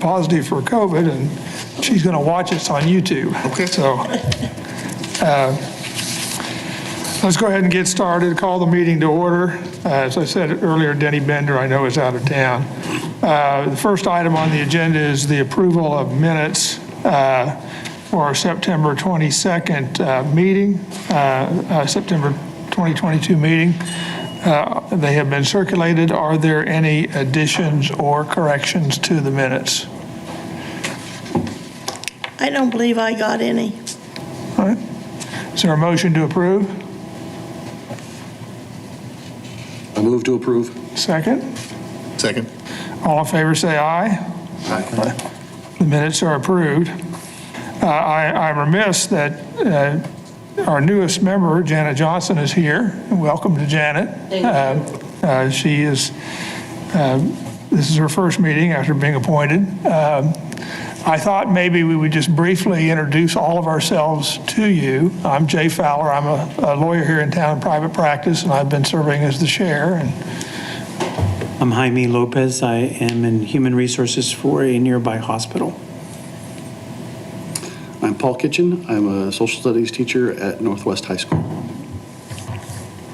positive for COVID, and she's going to watch us on YouTube. Okay. So let's go ahead and get started. Call the meeting to order. As I said earlier, Denny Bender, I know, is out of town. The first item on the agenda is the approval of minutes for our September 22nd meeting, September 2022 meeting. They have been circulated. Are there any additions or corrections to the minutes? I don't believe I got any. All right. Is there a motion to approve? I move to approve. Second? Second. All in favor say aye. Aye. The minutes are approved. I'm remiss that our newest member, Janet Johnson, is here. Welcome to Janet. She is, this is her first meeting after being appointed. I thought maybe we would just briefly introduce all of ourselves to you. I'm Jay Fowler. I'm a lawyer here in town in private practice, and I've been serving as the chair. And I'm Jaime Lopez. I am in human resources for a nearby hospital. I'm Paul Kitchen. I'm a social studies teacher at Northwest High School.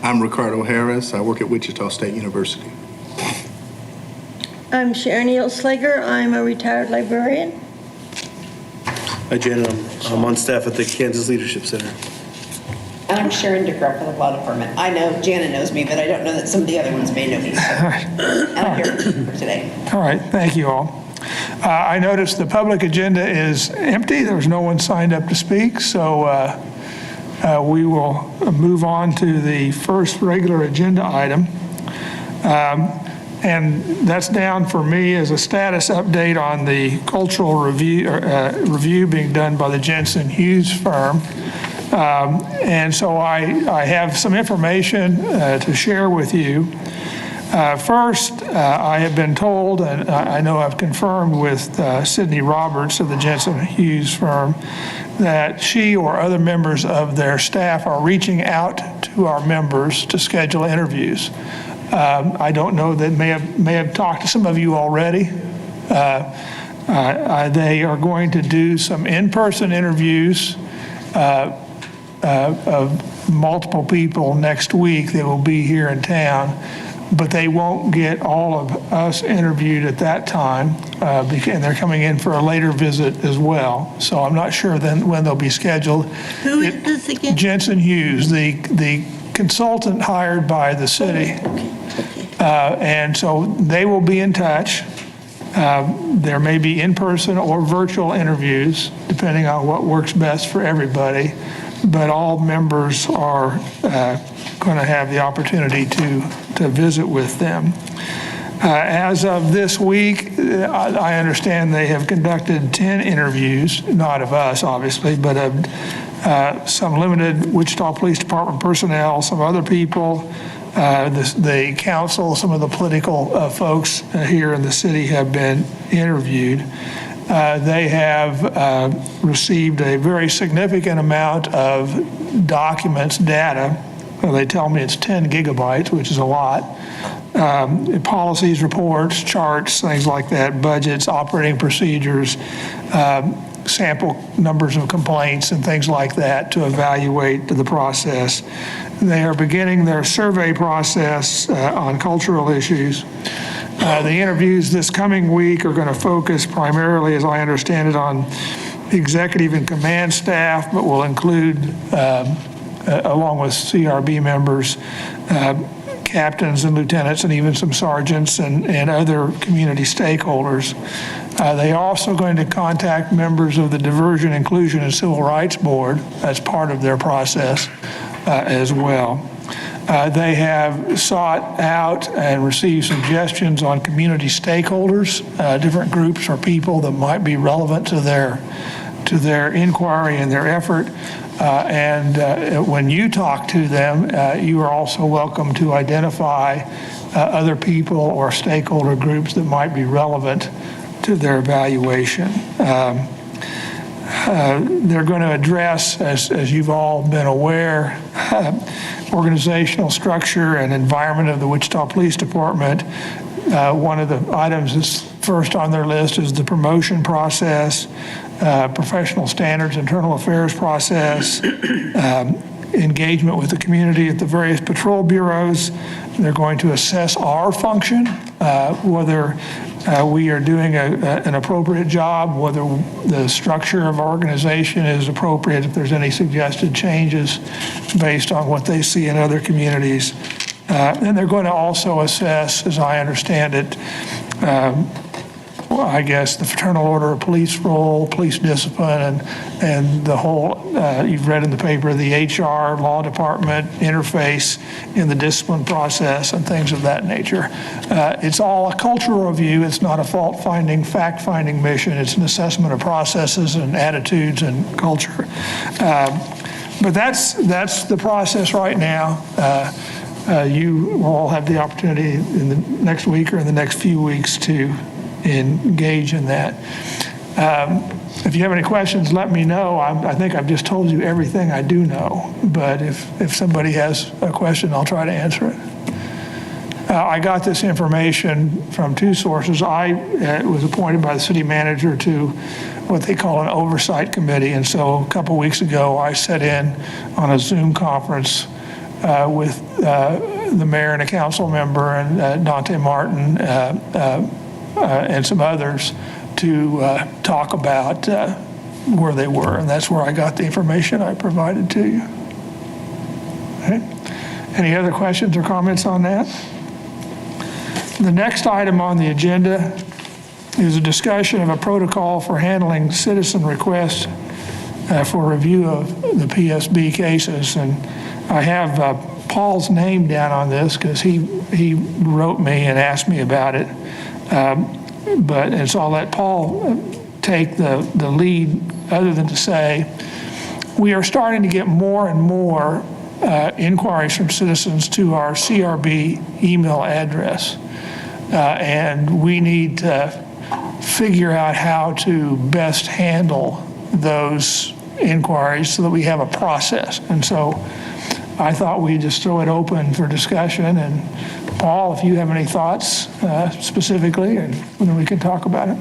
I'm Ricardo Harris. I work at Wichita State University. I'm Sharon Slager. I'm a retired librarian. Hi, Janet. I'm on staff at the Kansas Leadership Center. And I'm Sharon DeGruff for the Law Department. I know Janet knows me, but I don't know that some of the other ones may know me. So I'm here for today. all right, thank you all. I noticed the public agenda is empty. There's no one signed up to speak, so we will move on to the first regular agenda item. And that's down for me as a status update on the cultural review being done by the Jensen Hughes firm. And so I have some information to share with you. First, I have been told, and I know I've confirmed with Sydney Roberts of the Jensen Hughes firm, that she or other members of their staff are reaching out to our members to schedule interviews. I don't know, that may have talked to some of you already. They are going to do some in-person interviews of multiple people next week. They will be here in town, but they won't get all of us interviewed at that time, and they're coming in for a later visit as well. So I'm not sure then when they'll be scheduled. Who is this again? Jensen Hughes, the consultant hired by the city. And so they will be in touch. There may be in-person or virtual interviews, depending on what works best for everybody. But all members are going to have the opportunity to visit with them. As of this week, I understand they have conducted 10 interviews, not of us, obviously, but of some limited Wichita Police Department personnel, some other people, the council, some of the political folks here in the city have been interviewed. They have received a very significant amount of documents, data. They tell me it's 10 gigabytes, which is a lot. Policies, reports, charts, things like that, budgets, operating procedures, sample numbers of complaints and things like that to evaluate the process. They are beginning their survey process on cultural issues. The interviews this coming week are going to focus primarily, as I understand it, on executive and command staff, but will include, along with CRB members, captains and lieutenants and even some sergeants and other community stakeholders. They are also going to contact members of the Diversion, Inclusion, and Civil Rights Board as part of their process as well. They have sought out and received suggestions on community stakeholders, different groups or people that might be relevant to their inquiry and their effort. And when you talk to them, you are also welcome to identify other people or stakeholder groups that might be relevant to their evaluation. They're going to address, as you've all been aware, organizational structure and environment of the Wichita Police Department. One of the items that's First on their list is the promotion process, professional standards, internal affairs process, engagement with the community at the various patrol bureaus. They're going to assess our function, whether we are doing an appropriate job, whether the structure of our organization is appropriate, if there's any suggested changes based on what they see in other communities. And they're going to also assess, as I understand it, I guess the fraternal order of police role, police discipline, and the whole, you've read in the paper, the HR, law department interface in the discipline process and things of that nature. It's all a cultural review. It's not a fault-finding, fact-finding mission. It's an assessment of processes and attitudes and culture. But that's the process right now. You will all have the opportunity in the next week or in the next few weeks to engage in that. If you have any questions, let me know. I think I've just told you everything I do know, but if somebody has a question, I'll try to answer it. I got this information from two sources. I was appointed by the city manager to what they call an oversight committee, and so a couple weeks ago I sat in on a Zoom conference with the mayor and a council member and Dante Martin and some others to talk about where they were, and that's where I got the information I provided to you. Okay. Any other questions or comments on that? The next item on the agenda is a discussion of a protocol for handling citizen requests for review of the PSB cases, and I have Paul's name down on this because he wrote me and asked me about it. And so I'll let Paul take the lead, other than to say, we are starting to get more and more inquiries from citizens to our CRB email address. And we need to figure out how to best handle those inquiries so that we have a process. And so I thought we'd just throw it open for discussion, and Paul, if you have any thoughts specifically, and then we can talk about it.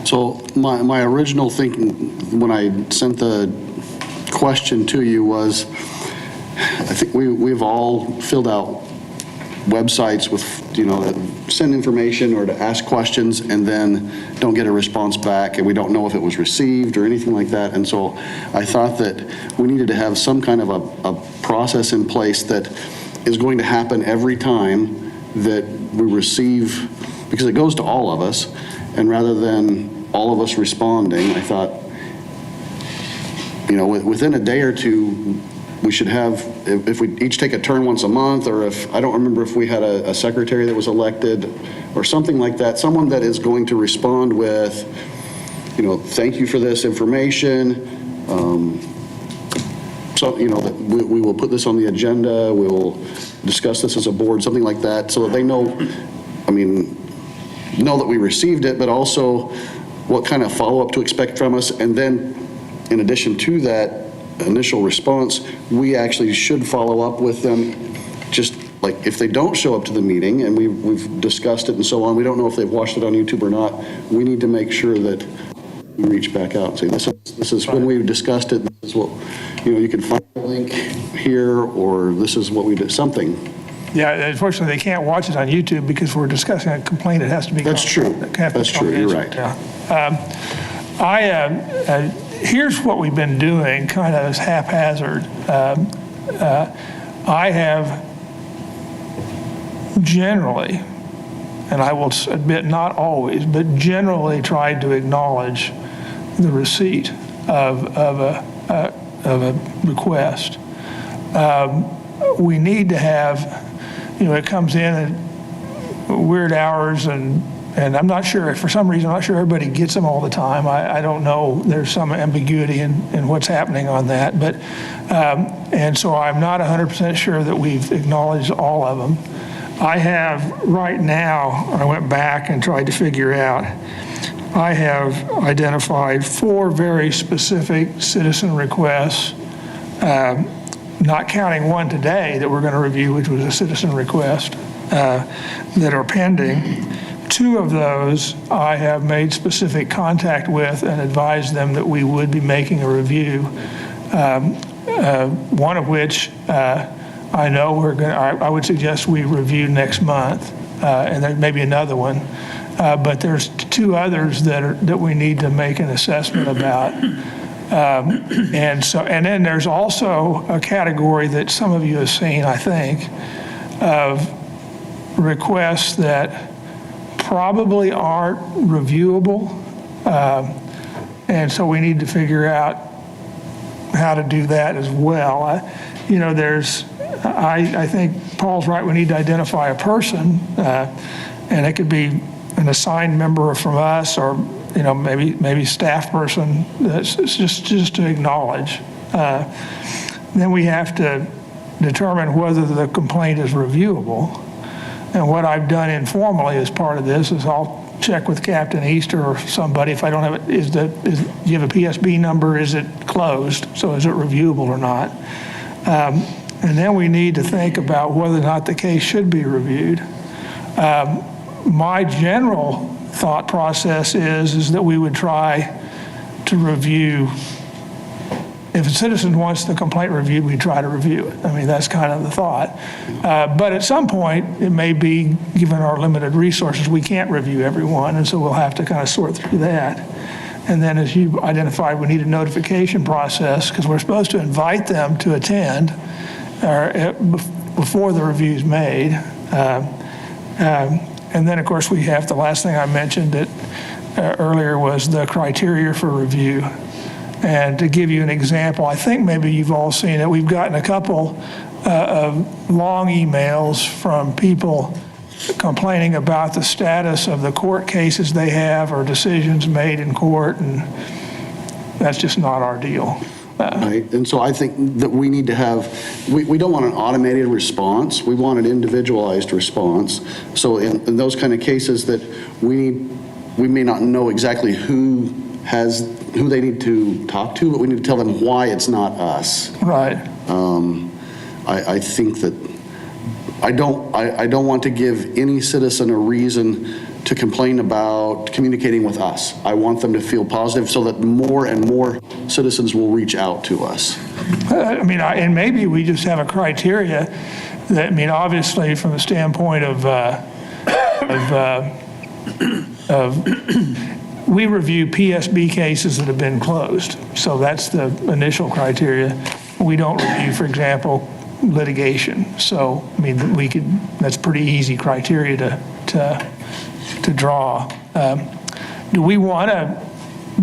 So my original thinking when I sent the question to you was, I think we've all filled out websites with, that send information or to ask questions and then don't get a response back, and we don't know if it was received or anything like that. And so I thought that we needed to have some kind of a process in place that is going to happen every time that we receive, because it goes to all of us, and rather than all of us responding, I thought, within a day or two, we should have, if we each take a turn once a month, or if, I don't remember if we had a secretary that was elected or something like that, someone that is going to respond with, thank you for this information. So, that we will put this on the agenda, we'll discuss this as a board, something like that, so that they know that we received it, but also what kind of follow-up to expect from us. And then, in addition to that initial response, we actually should follow up with them, just like if they don't show up to the meeting, and we've discussed it and so on, we don't know if they've watched it on YouTube or not, we need to make sure that we reach back out and say, this is when we've discussed it, this is what, you can find a link here, or this is what we did, something. Yeah, unfortunately, they can't watch it on YouTube because we're discussing a complaint. It has to be. That's true. That's true. You're right. Yeah. Here's what we've been doing, kind of as haphazard. I have generally, and I will admit not always, but generally tried to acknowledge the receipt of a request. We need to have, it comes in at weird hours, and I'm not sure, for some reason, I'm not sure everybody gets them all the time. I don't know, there's some ambiguity in what's happening on that, but, and so I'm not 100% sure that we've acknowledged all of them. I have right now, I went back and tried to figure out, I have identified 4 very specific citizen requests, not counting one today that we're going to review, which was a citizen request, that are pending. 2 of those, I have made specific contact with and advised them that we would be making a review. One of which I know I would suggest we review next month, and there may be another one. But there's 2 others that we need to make an assessment about. And then there's also a category that some of you have seen, I think, of requests that probably aren't reviewable. And so we need to figure out how to do that as well. I think Paul's right, we need to identify a person, and it could be an assigned member from us, or maybe staff person, that's just to acknowledge. Then we have to determine whether the complaint is reviewable. And what I've done informally as part of this is I'll check with Captain Easter or somebody if I don't have it. Do you have a PSB number? Is it closed? So is it reviewable or not? And then we need to think about whether or not the case should be reviewed. My general thought process is that we would try to review. If a citizen wants the complaint reviewed, we try to review it. I mean, that's kind of the thought. But at some point, it may be, given our limited resources, we can't review everyone, and so we'll have to kind of sort through that. And then, as you identified, we need a notification process, because we're supposed to invite them to attend before the review's made. And then, of course, we have the last thing I mentioned earlier was the criteria for review. And to give you an example, I think maybe you've all seen it. We've gotten a couple of long emails from people complaining about the status of the court cases they have or decisions made in court, and that's just not our deal. Right, and so I think that we need to have, we don't want an automated response, we want an individualized response. So in those kind of cases that we may not know exactly who they need to talk to, but we need to tell them why it's not us. Right. I think that I don't want to give any citizen a reason to complain about communicating with us. I want them to feel positive so that more and more citizens will reach out to us. And maybe we just have a criteria that, obviously from the standpoint of we review PSB cases that have been closed. So that's the initial criteria. We don't review, for example, litigation. So, that's pretty easy criteria to draw. Do we want to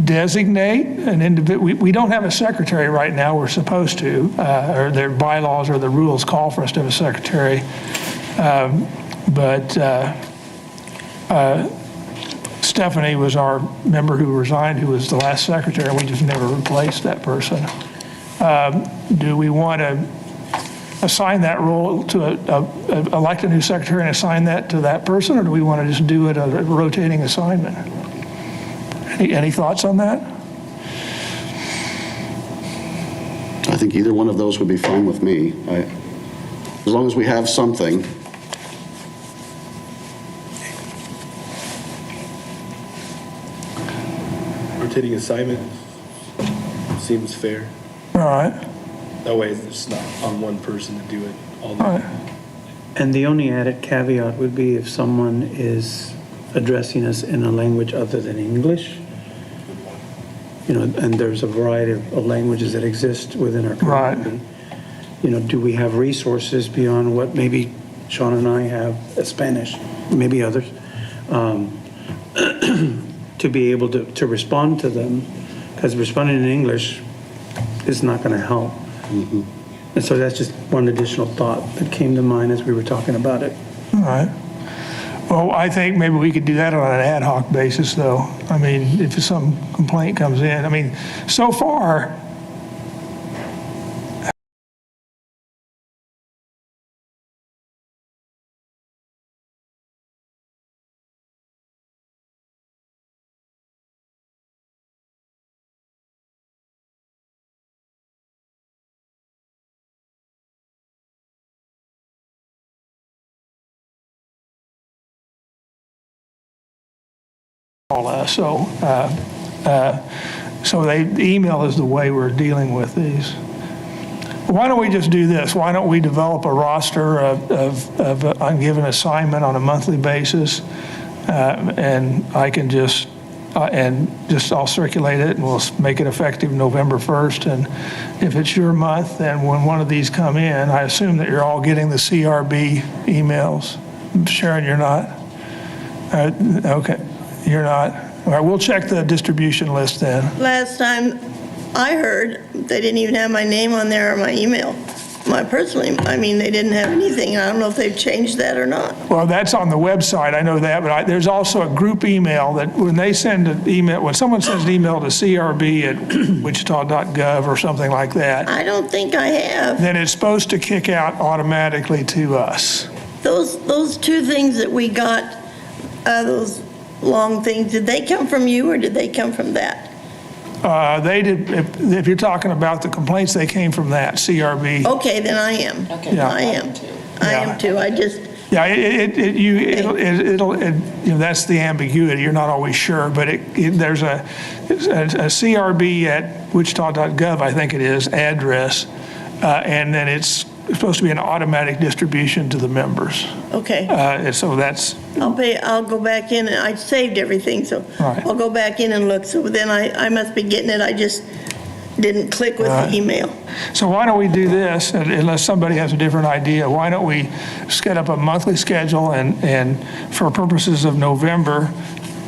designate an individual? We don't have a secretary right now. We're supposed to, or their bylaws or the rules call for us to have a secretary. But Stephanie was our member who resigned, who was the last secretary. We just never replaced that person. Do we want to assign that role to elect a new secretary and assign that to that person, or do we want to just do it a rotating assignment? Any thoughts on that? I think either one of those would be fine with me. As long as we have something. Rotating assignment seems fair. All right. That way it's not on one person to do it all the All right. time. And the only added caveat would be if someone is addressing us in a language other than English, and there's a variety of languages that exist within our community. Do we have resources beyond what maybe Sean and I have, Spanish, maybe others, to be able to respond to them? Because responding in English is not going to help. Mm-hmm. And so that's just one additional thought that came to mind as we were talking about it. All right. Well, I think maybe we could do that on an ad hoc basis, though. If some complaint comes in. So far, call us. So email is the way we're dealing with these. Why don't we just do this? Why don't we develop a roster of a given assignment on a monthly basis? And I can just, I'll circulate it and we'll make it effective November 1st. And if it's your month, then when one of these come in, I assume that you're all getting the CRB emails. Sharon, you're not? Okay, you're not. All right, we'll check the distribution list then. Last time I heard, they didn't even have my name on there or my email. My personal email, I mean, they didn't have anything. I don't know if they've changed that or not. Well, that's on the website, I know that, but there's also a group email that when they send an email, when someone sends an email to crb@wichita.gov or something like that, I don't think I have. then it's supposed to kick out automatically to us. Those two things that we got, those long things, did they come from you or did they come from that? They did, if you're talking about the complaints, they came from that, CRB. Okay, then I am. Yeah. I am. I Yeah. am too. I just, Yeah, that's the ambiguity, you're not always sure, but there's a CRB@wichita.gov, I think it is, address, and then it's supposed to be an automatic distribution to the members. okay. And so that's, I'll go back in, and I saved everything, so Right. I'll go back in and look. So then I must be getting it. I just didn't click with the email. so why don't we do this, unless somebody has a different idea, why don't we set up a monthly schedule and for purposes of November,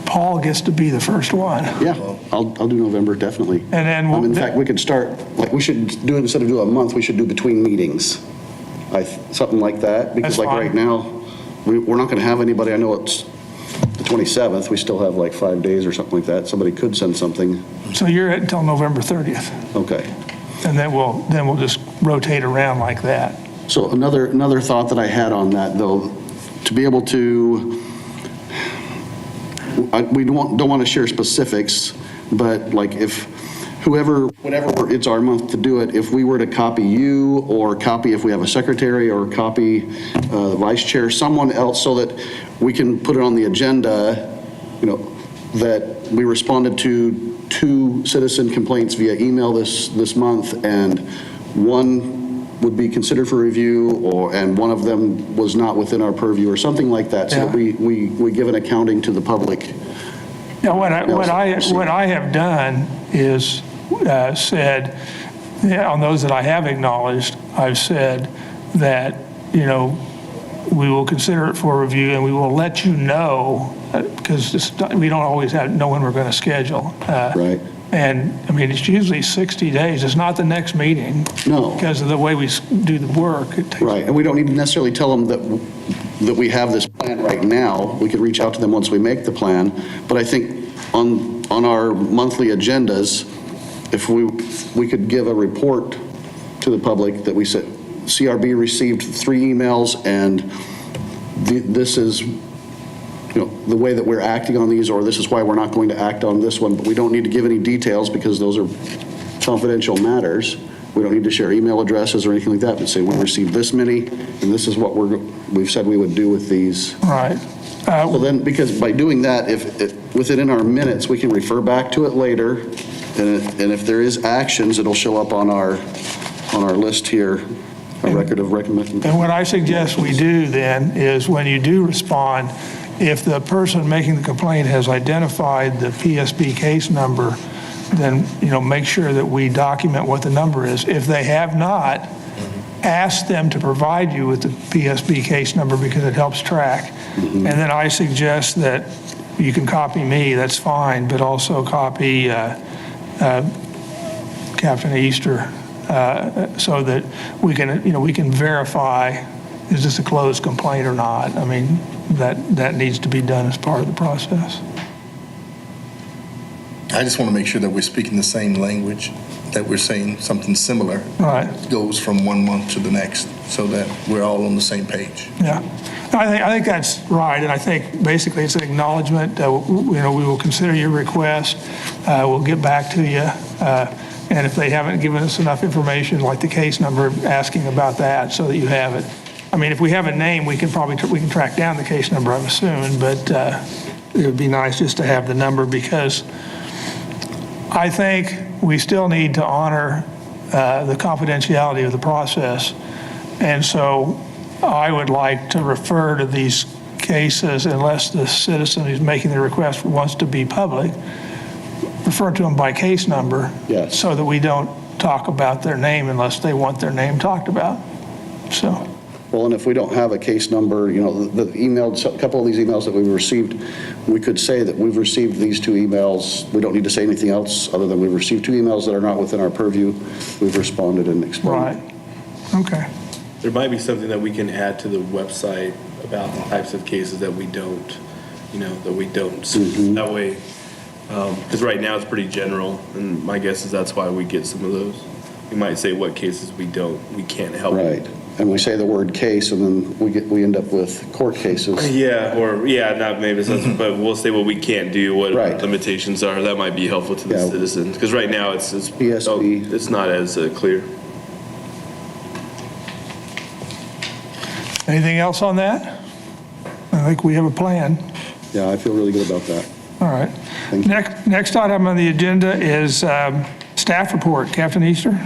Paul gets to be the first one. Yeah, I'll do November, definitely. And then In fact, we could start, like, we should do, instead of do a month, we should do between meetings. Something like that, because That's like fine. right now, we're not gonna have anybody, I know it's the 27th, we still have like 5 days or something like that. Somebody could send something, So you're at until November 30th, okay. and then we'll just rotate around like that. So another thought that I had on that, though, to be able to, we don't want to share specifics, but like if whenever it's our month to do it, if we were to copy you or copy if we have a secretary or copy the vice chair, someone else, so that we can put it on the agenda, that we responded to 2 citizen complaints via email this month, and one would be considered for review, and one of them was not within our purview, or something like that, so that we give an accounting to the public. Now, what I have done is said, on those that I have acknowledged, I've said that, we will consider it for review and we will let you know, because we don't always know when we're going to schedule. Right. And, I mean, it's usually 60 days. It's not the next meeting. No. Because of the way we do the work. It takes- Right, and we don't need to necessarily tell them that we have this plan right now. We could reach out to them once we make the plan, but I think on our monthly agendas, if we could give a report to the public that we said, CRB received 3 emails, and this is, the way that we're acting on these, or this is why we're not going to act on this one, but we don't need to give any details because those are confidential matters. We don't need to share email addresses or anything like that, but say we received this many, and this is what we've said we would do with these. Right. Well, then, because by doing that, within our minutes, we can refer back to it later, and if there is actions, it'll show up on our list here, a record of recommendation. And what I suggest we do then is when you do respond, if the person making the complaint has identified the PSB case number, then, make sure that we document what the number is. If they have not, ask them to provide you with the PSB case number because it helps track. And then I suggest that you can copy me, that's fine, but also copy Captain Easter so that we can verify, is this a closed complaint or not? I mean, that needs to be done as part of the process. I just want to make sure that we're speaking the same language, that we're saying something similar. Right. Goes from one month to the next, so that we're all on the same page. Yeah, I think that's right, and I think basically it's an acknowledgement. We will consider your request. We'll get back to you, and if they haven't given us enough information, like the case number, asking about that so that you have it. I mean, if we have a name, we can track down the case number, I'm assuming, but it would be nice just to have the number, because I think we still need to honor the confidentiality of the process. And so I would like to refer to these cases, unless the citizen who's making the request wants to be public, refer to them by case number. Yes. So that we don't talk about their name unless they want their name talked about. So, Well, and if we don't have a case number, the emails, a couple of these emails that we've received, we could say that we've received these 2 emails. We don't need to say anything else other than we've received 2 emails that are not within our purview. We've responded and explained. right, okay. There might be something that we can add to the website about the types of cases that we don't, That way, because right now it's pretty general, and my guess is that's why we get some of those. We might say what cases we can't help. Right. And we say the word case, and then we end up with court cases. Not maybe, but we'll say what we can't do, what our Right. limitations are. That might be helpful to the Yeah. citizens, because right now it's ESP. it's not as clear. Anything else on that? I think we have a plan. Yeah, I feel really good about that. All right. Thank you. Next item on the agenda is staff report. Captain Easter?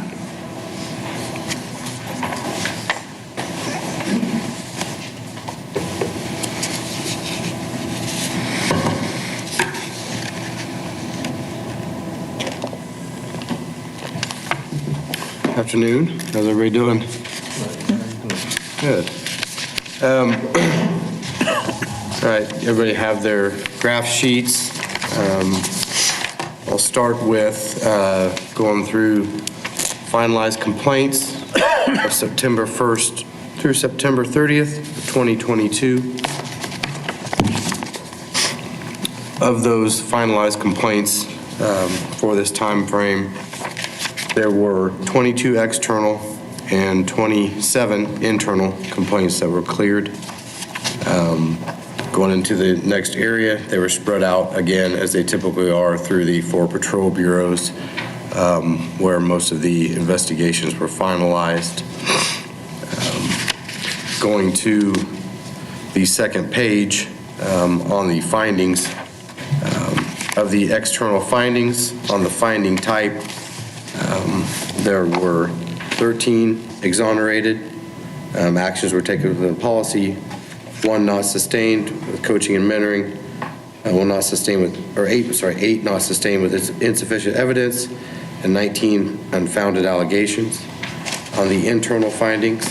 Afternoon. How's everybody doing? Good. All right, everybody have their graph sheets. I'll start with going through finalized complaints of September 1st through September 30th, 2022. Of those finalized complaints for this time frame, there were 22 external and 27 internal complaints that were cleared. Going into the next area, they were spread out again, as they typically are, through the 4 patrol bureaus, where most of the investigations were finalized. Going to the second page on the findings, of the external findings on the finding type, there were 13 exonerated. Actions were taken within the policy. 1 not sustained with coaching and mentoring. 8 not sustained with insufficient evidence, and 19 unfounded allegations. On the internal findings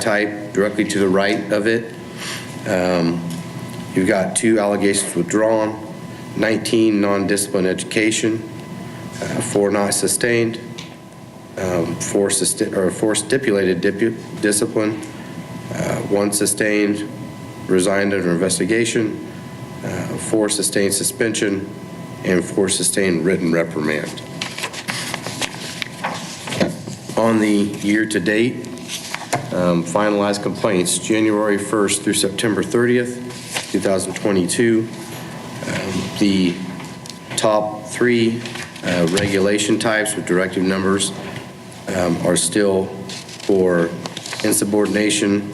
type, directly to the right of it, you've got 2 allegations withdrawn, 19 non-disciplined education, 4 not sustained, 4 stipulated discipline, 1 sustained, resigned under investigation, 4 sustained suspension, and 4 sustained written reprimand. On the year-to-date, finalized complaints, January 1st through September 30th, 2022, the top 3 regulation types with directive numbers are still for insubordination,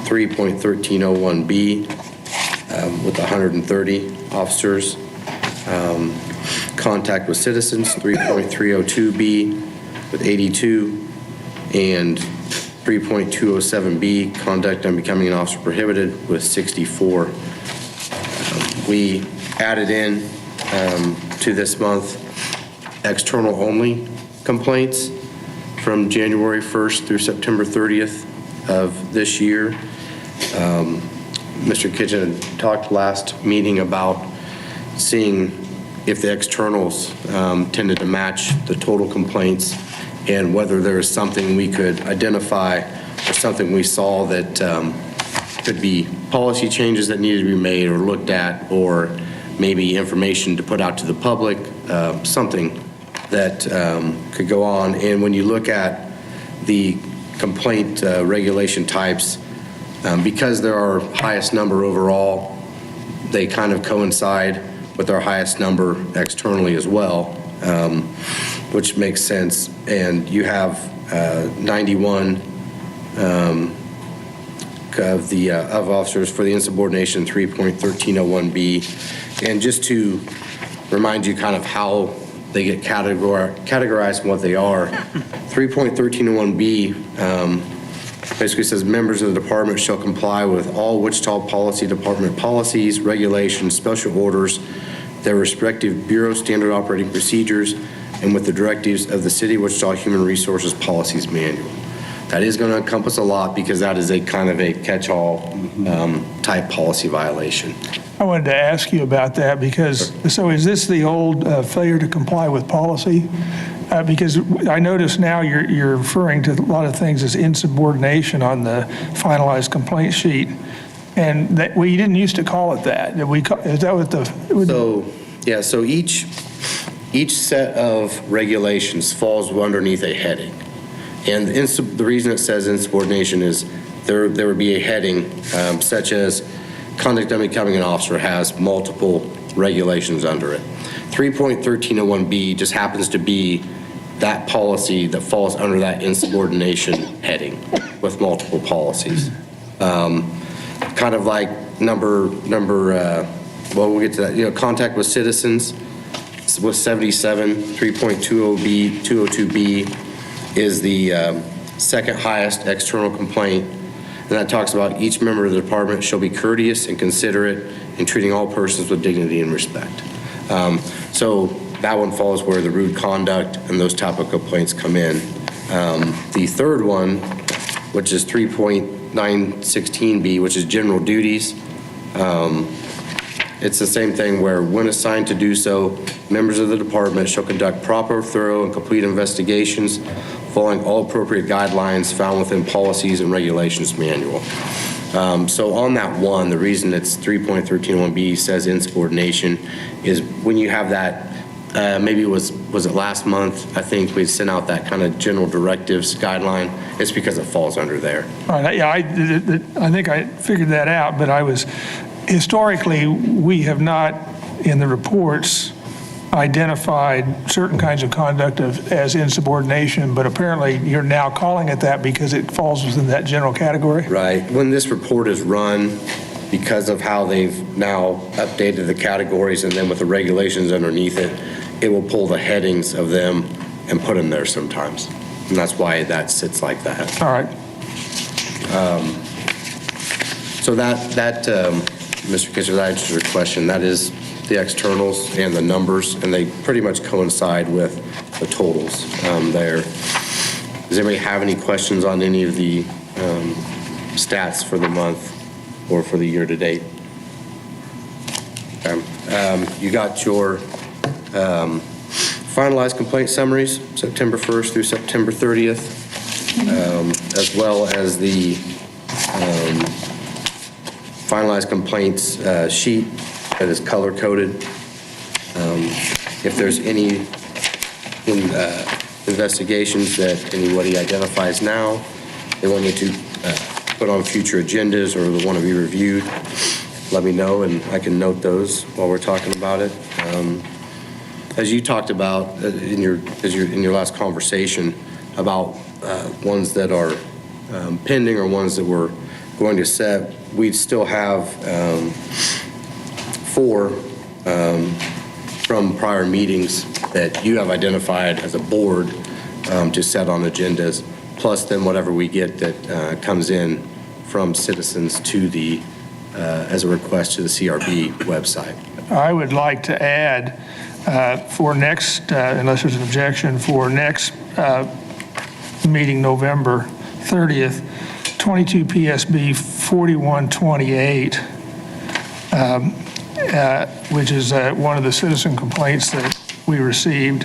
3.1301B with 130 officers, contact with citizens, 3.302B with 82, and 3.207B, conduct on becoming an officer prohibited, with 64. We added in to this month external only complaints from January 1st through September 30th of this year. Mr. Kitchen talked last meeting about seeing if the externals tended to match the total complaints, and whether there is something we could identify or something we saw that could be policy changes that needed to be made or looked at, or maybe information to put out to the public, something that could go on. And when you look at the complaint regulation types, because they're our highest number overall, they kind of coincide with our highest number externally as well, which makes sense. And you have 91 of officers for the insubordination 3.1301B. And just to remind you kind of how they get categorized and what they are, 3.1301B basically says members of the department shall comply with all Wichita Policy Department policies, regulations, special orders, their respective bureau standard operating procedures, and with the directives of the City of Wichita Human Resources Policies Manual. That is going to encompass a lot because that is a kind of a catch-all type policy violation. I wanted to ask you about that because, so is this the old failure to comply with policy? Because I notice now you're referring to a lot of things as insubordination on the finalized complaint sheet. And that, we didn't used to call it that. Is that what the? So each set of regulations falls underneath a heading. And the reason it says insubordination is there would be a heading such as conduct unbecoming an officer has multiple regulations under it. 3.1301B just happens to be that policy that falls under that insubordination heading with multiple policies. Kind of like well, we'll get to that, contact with citizens with 77, 3.20B, 202B is the second highest external complaint. And that talks about each member of the department shall be courteous and considerate in treating all persons with dignity and respect. So that one falls where the rude conduct and those type of complaints come in. The third one, which is 3.916B, which is general duties. It's the same thing where when assigned to do so, members of the department shall conduct proper, thorough, and complete investigations following all appropriate guidelines found within policies and regulations manual. So on that one, the reason it's 3.1301B says insubordination is when you have that, maybe it was it last month, I think we sent out that kind of general directives guideline. It's because it falls under there. All right, yeah, I think I figured that out, but historically, we have not, in the reports, identified certain kinds of conduct as insubordination, but apparently you're now calling it that because it falls within that general category? Right. When this report is run, because of how they've now updated the categories and then with the regulations underneath it, it will pull the headings of them and put them there sometimes. And that's why that sits like that. All right. So that Mr. Kitcher, that answers your question. That is the externals and the numbers, and they pretty much coincide with the totals there. Does anybody have any questions on any of the stats for the month or for the year to date? You got your finalized complaint summaries, September 1st through September 30th, as well as the finalized complaints sheet that is color-coded. If there's any investigations that anybody identifies now, they want you to put on future agendas or they want to be reviewed, let me know and I can note those while we're talking about it. As you talked about in your last conversation about ones that are pending or ones that we're going to set, we still have 4 from prior meetings that you have identified as a board to set on agendas, plus then whatever we get that comes in from citizens to the, as a request to the CRB website. I would like to add for next, unless there's an objection, for next meeting November 30th, 22 PSB 4128, which is one of the citizen complaints that we received,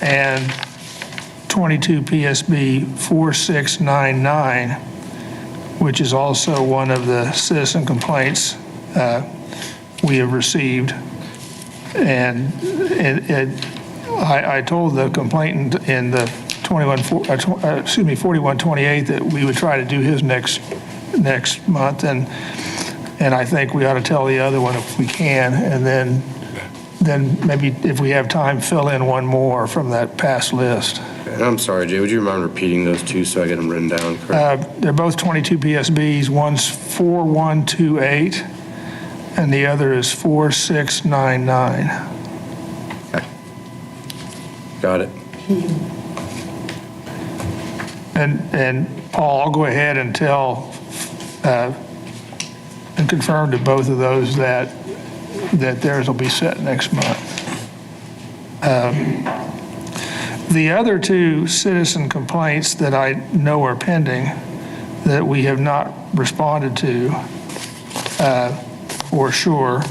and 22 PSB 4699, which is also one of the citizen complaints we have received. And I told the complainant in the 4128 that we would try to do his next month, and I think we ought to tell the other one if we can, and then maybe if we have time, fill in one more from that past list. And I'm sorry, Jay, would you mind repeating those two so I get them written down correct? They're both 22 PSBs. One's 4128, and the other is 4699. Got it. And Paul, I'll go ahead and tell, and confirm to both of those that theirs will be set next month. The other two citizen complaints that I know are pending that we have not responded to for sure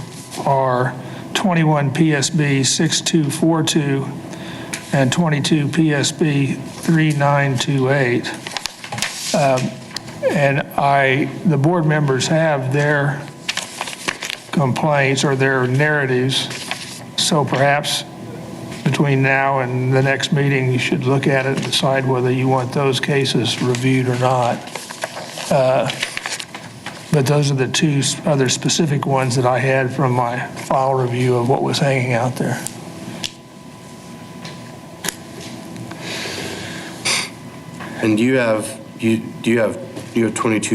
are 21 PSB 6242 and 22 PSB 3928. And the board members have their complaints or their narratives, so perhaps between now and the next meeting, you should look at it and decide whether you want those cases reviewed or not. But those are the two other specific ones that I had from my file review of what was hanging out there. And do you have 22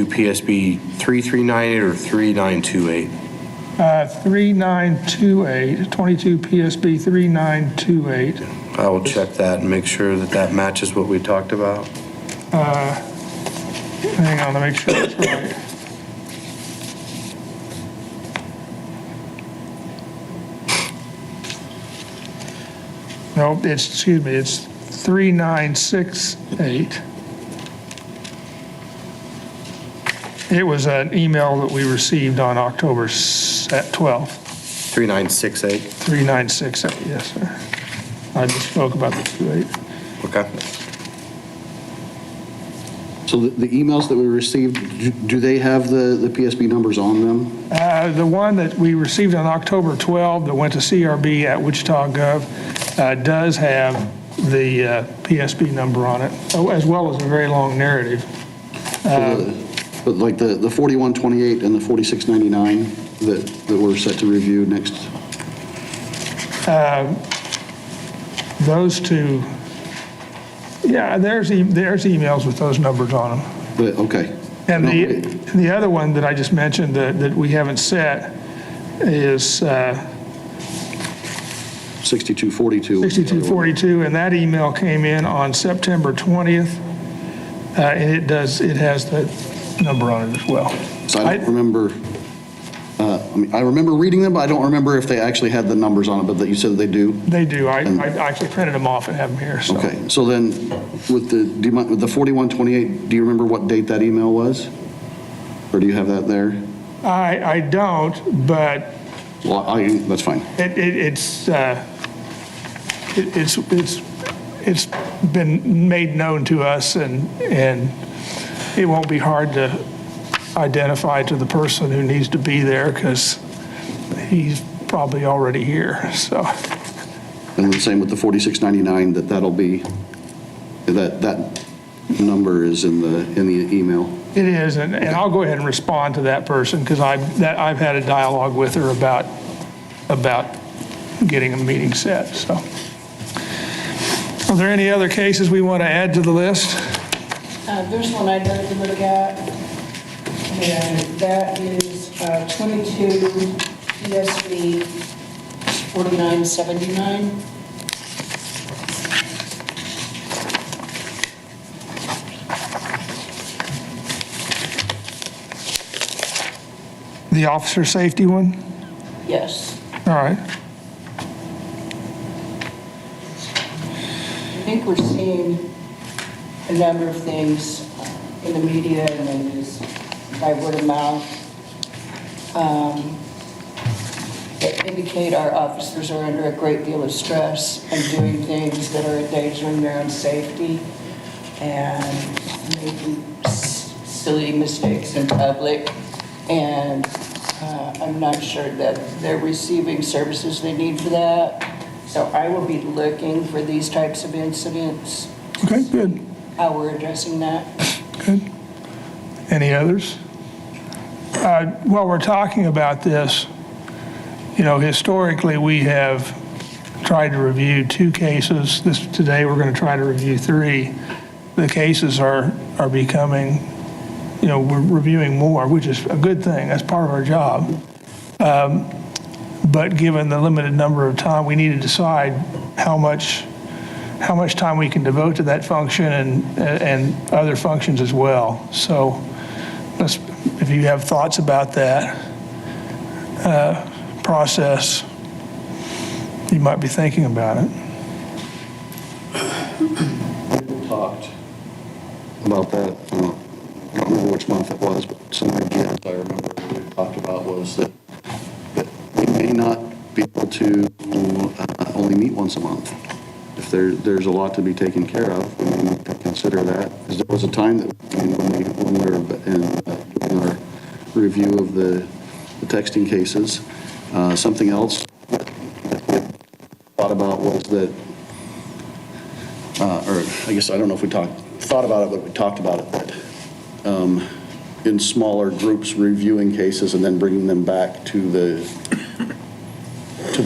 PSB 3398 or 3928? 3928, 22 PSB 3928. I will check that and make sure that that matches what we talked about. Hang on to make sure it's right. No, it's 3968. It was an email that we received on October 12th. 3968? 3968, yes, sir. I just spoke about the 28. Okay. So the emails that we received, do they have the PSB numbers on them? The one that we received on October 12 that went to CRB at Wichita Gov does have the PSB number on it, as well as a very long narrative. But like the 4128 and the 4699 that we're set to review next? Those two, yeah, there's emails with those numbers on them. But, okay. And No, the other one that I just mentioned that we haven't set is 6242. 6242, and that email came in on September 20th, and it has the number on it as well. So I don't remember, I remember reading them, but I don't remember if they actually had the numbers on it, but that you said that they do? They do. I actually printed them off and have them here, so. Okay, so then with the 4128, do you remember what date that email was? Or do you have that there? I don't, but Well, that's fine. it's been made known to us, and it won't be hard to identify to the person who needs to be there because he's probably already here, so. And the same with the 4699, that'll be, that number is in the email. It is, and I'll go ahead and respond to that person because I've had a dialogue with her about getting a meeting set, so. Are there any other cases we want to add to the list? There's one I'd like to look at, and that is 22 PSB 4979. The officer safety one? Yes. All right. I think we're seeing a number of things in the media and then just by word of mouth that indicate our officers are under a great deal of stress and doing things that are endangering their own safety and making silly mistakes in public. And I'm not sure that they're receiving services they need for that. So I will be looking for these types of incidents. Okay, good. How we're addressing that. Good. Any others? While we're talking about this, historically, we have tried to review 2 cases. Today, we're going to try to review 3. The cases are becoming, we're reviewing more, which is a good thing. That's part of our job. But given the limited number of time, we need to decide how much time we can devote to that function and other functions as well. So if you have thoughts about that process, you might be thinking about it. We talked about that, I don't remember which month it was, but some ideas I remember we talked about was that we may not be able to only meet once a month. If there's a lot to be taken care of, we need to consider that. Because there was a time that, when we were in our review of the texting cases, something else that we thought about was that, or I guess I don't know if we thought about it, but we talked about it, that in smaller groups reviewing cases and then bringing them back to the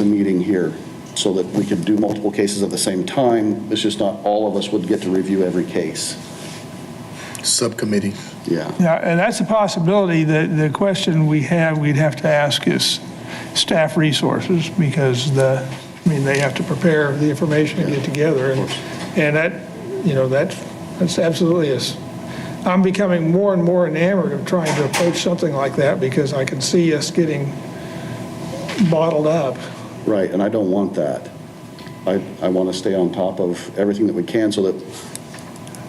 meeting here, so that we could do multiple cases at the same time. It's just not all of us would get to review every case. Subcommittee. Yeah. Yeah, and that's a possibility. The question we'd have to ask is staff resources, because they have to prepare the information and get together. And that's absolutely I'm becoming more and more enamored of trying to approach something like that, because I can see us getting bottled up. Right, and I don't want that. I want to stay on top of everything that we can, so that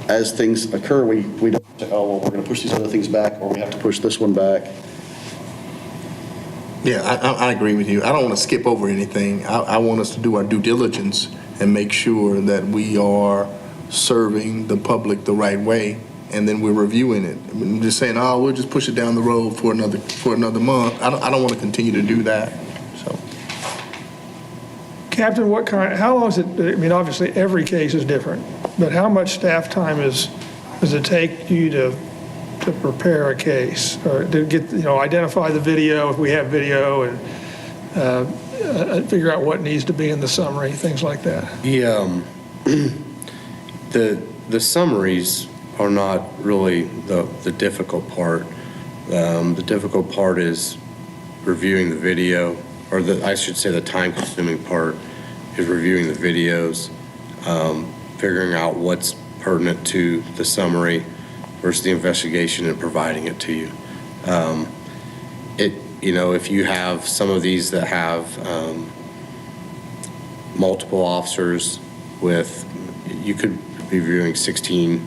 as things occur, we don't say, oh, well, we're going to push these other things back, or we have to push this one back. Yeah, I agree with you. I don't want to skip over anything. I want us to do our due diligence and make sure that we are serving the public the right way, and then we're reviewing it. I'm just saying, oh, we'll just push it down the road for another month. I don't want to continue to do that. So, Captain, how long is it, obviously every case is different, but how much staff time does it take you to prepare a case, or to get, identify the video if we have video, and figure out what needs to be in the summary, things like that? The summaries are not really the difficult part. The difficult part is reviewing the video, or I should say the time-consuming part is reviewing the videos, figuring out what's pertinent to the summary versus the investigation, and providing it to you. If you have some of these that have multiple officers you could be reviewing 16,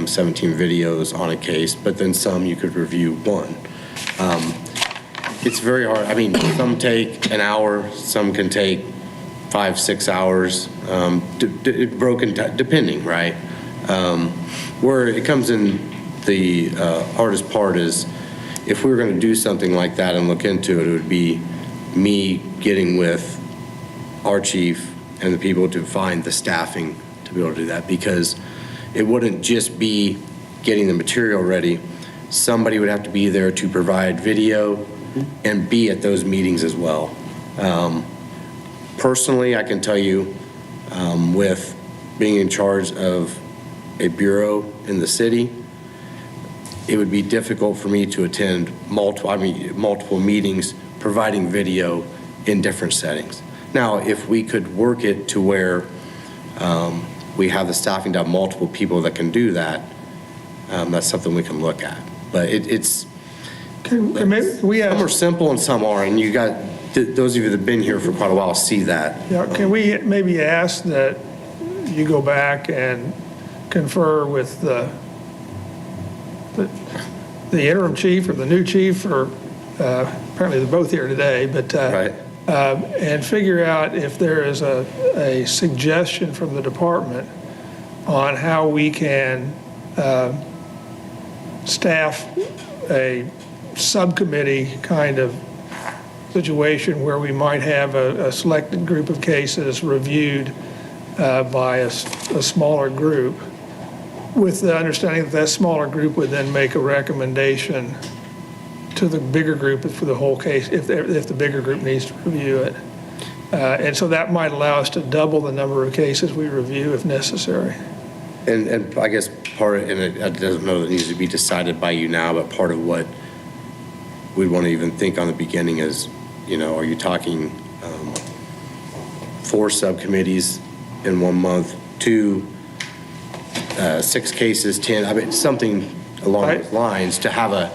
17 videos on a case, but then some you could review one. It's very hard. Some take an hour, some can take 5-6 hours, depending, right? Where it comes in, the hardest part is, if we were going to do something like that and look into it, it would be me getting with our chief and the people to find the staffing to be able to do that, because it wouldn't just be getting the material ready. Somebody would have to be there to provide video and be at those meetings as well. Personally, I can tell you, with being in charge of a bureau in the city, it would be difficult for me to attend multiple meetings providing video in different settings. Now, if we could work it to where we have the staffing to have multiple people that can do that, that's something we can look at. But it's some are simple and some are, and you got those of you that have been here for quite a while see that. Yeah, can we maybe ask that you go back and confer with the interim chief or the new chief, or apparently they're both here today, but Right. And figure out if there is a suggestion from the department on how we can staff a subcommittee kind of situation where we might have a selected group of cases reviewed by a smaller group, with the understanding that that smaller group would then make a recommendation to the bigger group for the whole case, if the bigger group needs to review it. And so that might allow us to double the number of cases we review if necessary. And I guess part of, and it doesn't know that it needs to be decided by you now, but part of what we'd want to even think on the beginning is, are you talking 4 subcommittees in 1 month, 2, 6 cases, 10, I mean, something along those lines to have a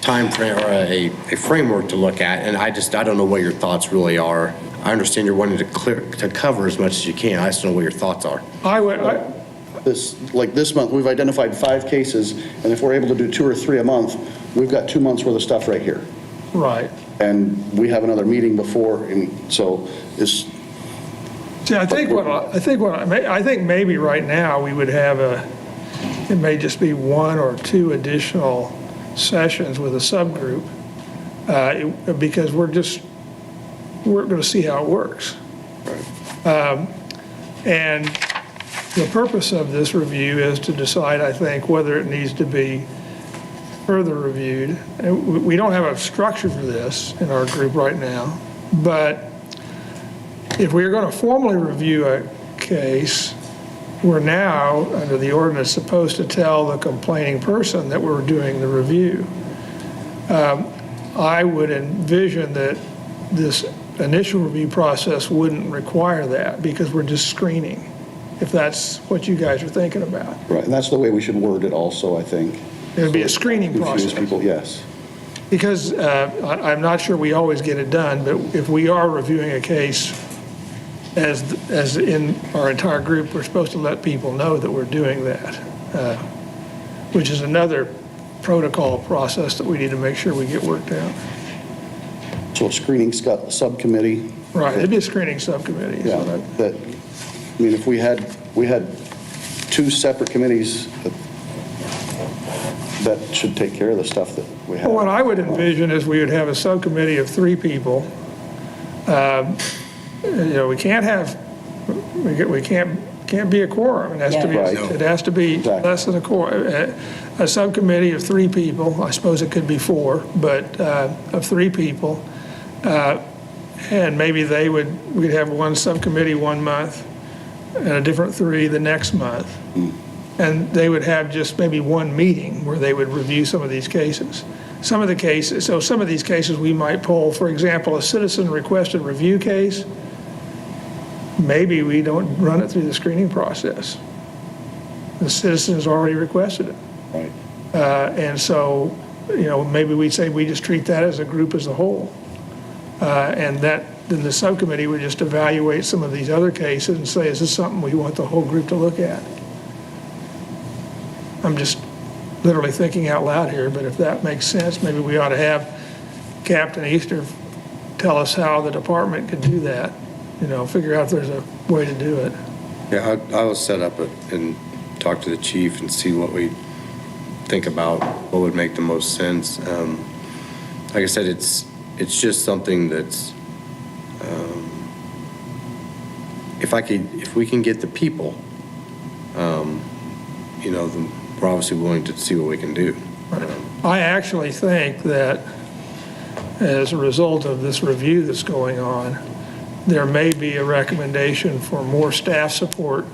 time frame or a framework to look at. And I don't know what your thoughts really are. I understand you're wanting to cover as much as you can. I just don't know what your thoughts are. This month, we've identified 5 cases, and if we're able to do 2 or 3 a month, we've got 2 months worth of stuff right here. Right. And we have another meeting before, and so it's. See, I think maybe right now we would have it may just be 1 or 2 additional sessions with a subgroup, because we're going to see how it works. And the purpose of this review is to decide, I think, whether it needs to be further reviewed. And we don't have a structure for this in our group right now, but if we're going to formally review a case, we're now, under the ordinance, supposed to tell the complaining person that we're doing the review. I would envision that this initial review process wouldn't require that because we're just screening, if that's what you guys are thinking about. Right, and that's the way we should word it also, I think. It would be a screening Confuse process. people, yes. Because I'm not sure we always get it done, but if we are reviewing a case, as in our entire group, we're supposed to let people know that we're doing that, which is another protocol process that we need to make sure we get worked out. So a screening subcommittee. Right, it'd be a screening subcommittee. Yeah, if we had 2 separate committees that should take care of the stuff that we have. Well, what I would envision is we would have a subcommittee of 3 people. We can't be a quorum. It has to be, Right. it has to be Exactly. less than a quorum. A subcommittee of 3 people, I suppose it could be 4, but of 3 people. And maybe we'd have one subcommittee 1 month and a different 3 the next month. And they would have just maybe 1 meeting where they would review some of these cases. Some of these cases we might pull, for example, a citizen requested review case, maybe we don't run it through the screening process. The citizen has already requested it. Right. And so, maybe we'd say we just treat that as a group as a whole. And then the subcommittee would just evaluate some of these other cases and say, is this something we want the whole group to look at? I'm just literally thinking out loud here, but if that makes sense, maybe we ought to have Captain Easter tell us how the department could do that, figure out if there's a way to do it. Yeah, I will set up and talk to the chief and see what we think about, what would make the most sense. Like I said, it's just something that's, if we can get the people, then we're obviously willing to see what we can do. I actually think that as a result of this review that's going on, there may be a recommendation for more staff support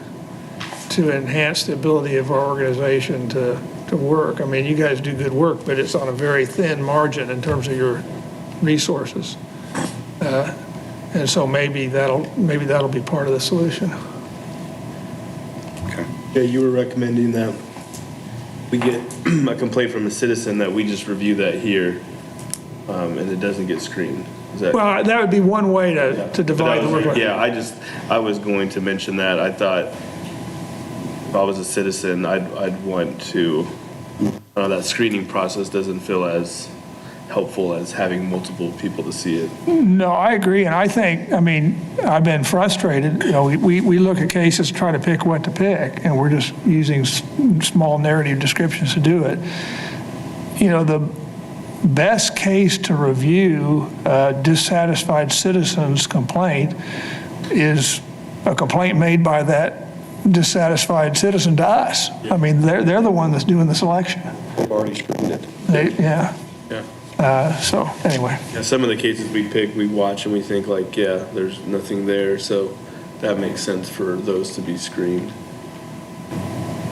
to enhance the ability of our organization to work. I mean, you guys do good work, but it's on a very thin margin in terms of your resources. And so maybe that'll be part of the solution. Okay. Yeah, you were recommending that we get a complaint from a citizen that we just review that here, and it doesn't get screened. Is that? Well, that would be one way to divide the work. Yeah, I was going to mention that. I thought if I was a citizen, I'd want to, that screening process doesn't feel as helpful as having multiple people to see it. No, I agree, and I've been frustrated. We look at cases, try to pick what to pick, and we're just using small narrative descriptions to do it. The best case to review a dissatisfied citizen's complaint is a complaint made by that dissatisfied citizen to us. I mean, they're the one that's doing the selection. We've already screened it. Yeah. So anyway, Yeah, some of the cases we pick, we watch and we think like, yeah, there's nothing there, so that makes sense for those to be screened.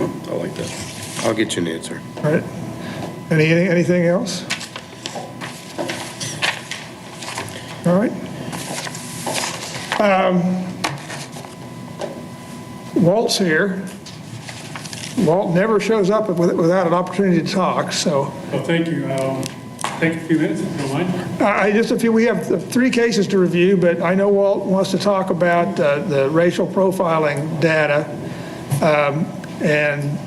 I like that. I'll get you an answer. all right. Anything else? All right. Walt's here. Walt never shows up without an opportunity to talk, so. Well, thank you. Take a few minutes if you don't mind. We have 3 cases to review, but I know Walt wants to talk about the racial profiling data. And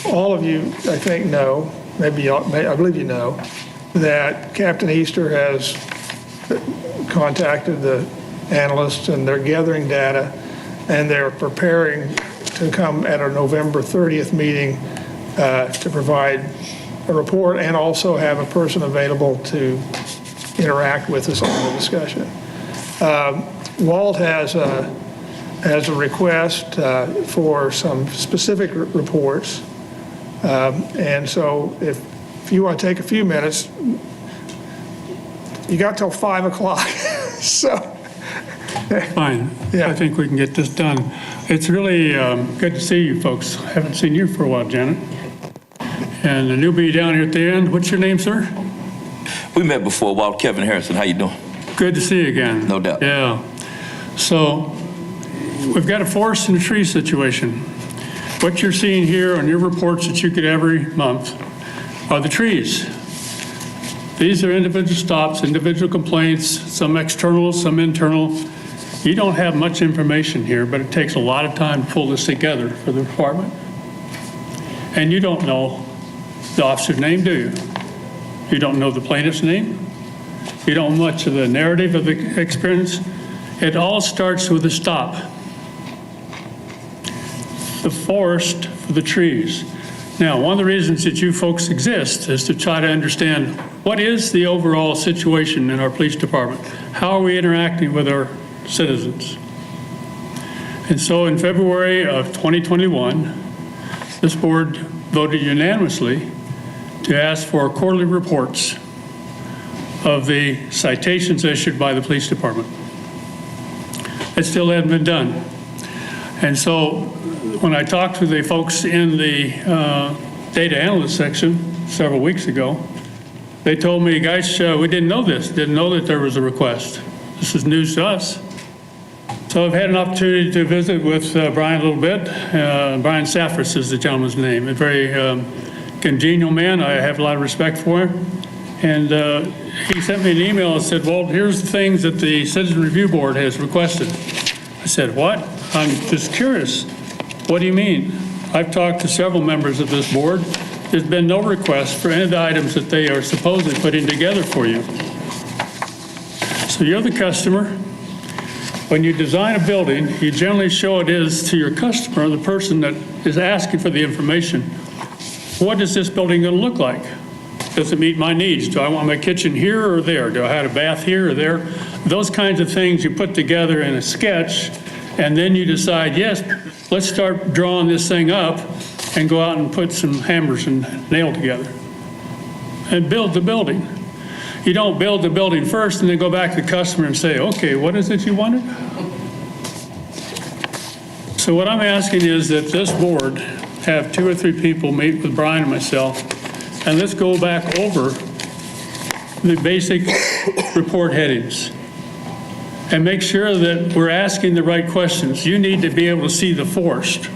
all of you, I think, know, I believe you know, that Captain Easter has contacted the analysts and they're gathering data and they're preparing to come at a November 30th meeting to provide a report and also have a person available to interact with us on the discussion. Walt has a request for some specific reports. And so if you want to take a few minutes, you got till 5 o'clock. So. Fine. Yeah. I think we can get this done. It's really good to see you folks. Haven't seen you for a while, Janet. And the newbie down here at the end, what's your name, sir? We met before a while. Kevin Harrison, how you doing? Good to see you again. No doubt. Yeah. So we've got a forest and a tree situation. What you're seeing here on your reports that you get every month are the trees. These are individual stops, individual complaints, some external, some internal. You don't have much information here, but it takes a lot of time to pull this together for the department. And you don't know the officer's name, do you? You don't know the plaintiff's name? You don't know much of the narrative of the experience? It all starts with a stop. The forest for the trees. Now, one of the reasons that you folks exist is to try to understand what is the overall situation in our police department? How are we interacting with our citizens? And so in February of 2021, this board voted unanimously to ask for quarterly reports of the citations issued by the police department. It still hadn't been done. And so when I talked to the folks in the data analyst section several weeks ago, they told me, guys, we didn't know this, didn't know that there was a request. This is news to us. So I've had an opportunity to visit with Brian a little bit. Brian Saffris is the gentleman's name, a very congenial man. I have a lot of respect for him. And he sent me an email and said, well, here's the things that the Citizen Review Board has requested. I said, what? I'm just curious. What do you mean? I've talked to several members of this board. There's been no request for any of the items that they are supposedly putting together for you. So you're the customer. When you design a building, you generally show it is to your customer, the person that is asking for the information. What is this building going to look like? Does it meet my needs? Do I want my kitchen here or there? Do I have a bath here or there? Those kinds of things you put together in a sketch, and then you decide, yes, let's start drawing this thing up and go out and put some hammers and nail together and build the building. You don't build the building first and then go back to the customer and say, okay, what is it you wanted? So what I'm asking is that this board have 2 or 3 people meet with Brian and myself, and let's go back over the basic report headings and make sure that we're asking the right questions. You need to be able to see the forest.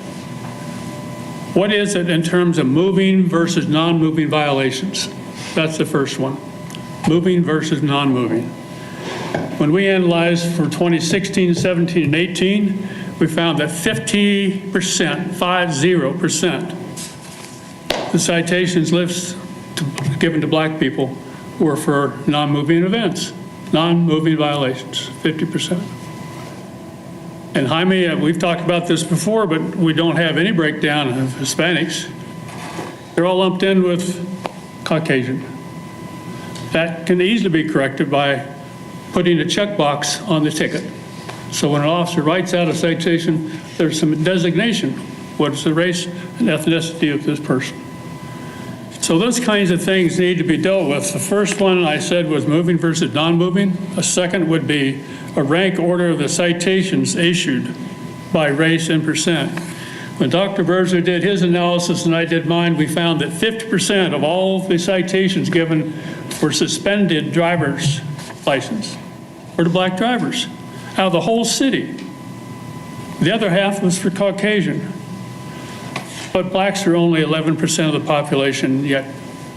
What is it in terms of moving versus non-moving violations? That's the first one. Moving versus non-moving. When we analyzed for 2016, 17, and 18, we found that 50%, 50%, the citations lists given to black people were for non-moving events, non-moving violations, 50%. And Jaime, we've talked about this before, but we don't have any breakdown of Hispanics. They're all lumped in with Caucasian. That can easily be corrected by putting a checkbox on the ticket. So when an officer writes out a citation, there's some designation. What is the race and ethnicity of this person? So those kinds of things need to be dealt with. The first one I said was moving versus non-moving. A second would be a rank order of the citations issued by race and percent. When Dr. Berzer did his analysis and I did mine, we found that 50% of all the citations given for suspended driver's license were to black drivers out of the whole city. The other half was for Caucasian. But blacks are only 11% of the population, yet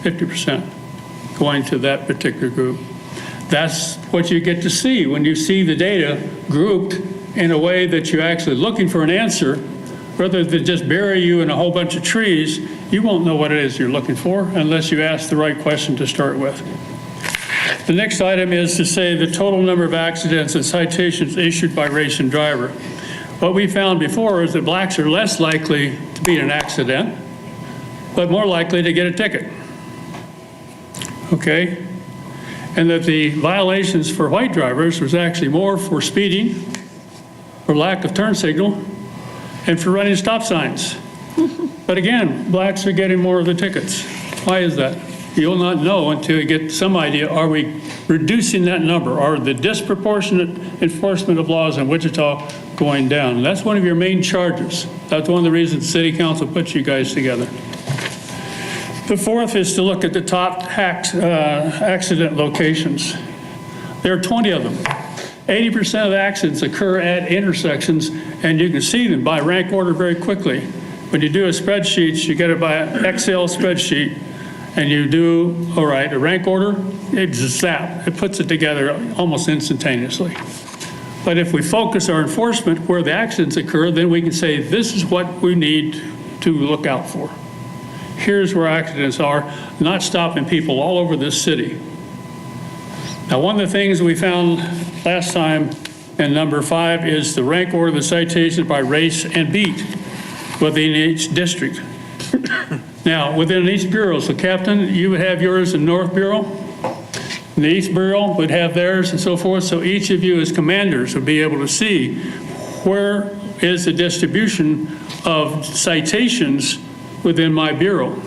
50% going to that particular group. That's what you get to see when you see the data grouped in a way that you're actually looking for an answer, rather than just bury you in a whole bunch of trees. You won't know what it is you're looking for unless you ask the right question to start with. The next item is to say the total number of accidents and citations issued by race and driver. What we found before is that blacks are less likely to be in an accident, but more likely to get a ticket. Okay? And that the violations for white drivers was actually more for speeding, for lack of turn signal, and for running stop signs. But again, blacks are getting more of the tickets. Why is that? You'll not know until you get some idea, are we reducing that number? Are the disproportionate enforcement of laws in Wichita going down? And that's one of your main charges. That's one of the reasons City Council puts you guys together. The fourth is to look at the top accident locations. There are 20 of them. 80% of the accidents occur at intersections, and you can see them by rank order very quickly. When you do a spreadsheet, you get it by an Excel spreadsheet, and you do, all right, a rank order, it's a zap. It puts it together almost instantaneously. But if we focus our enforcement where the accidents occur, then we can say, this is what we need to look out for. Here's where accidents are, not stopping people all over this city. Now, one of the things we found last time in number 5 is the rank order of the citations by race and beat within each district. Now, within each bureau, so Captain, you would have yours in North Bureau, and the East Bureau would have theirs and so forth, so each of you as commanders would be able to see where is the distribution of citations within my bureau.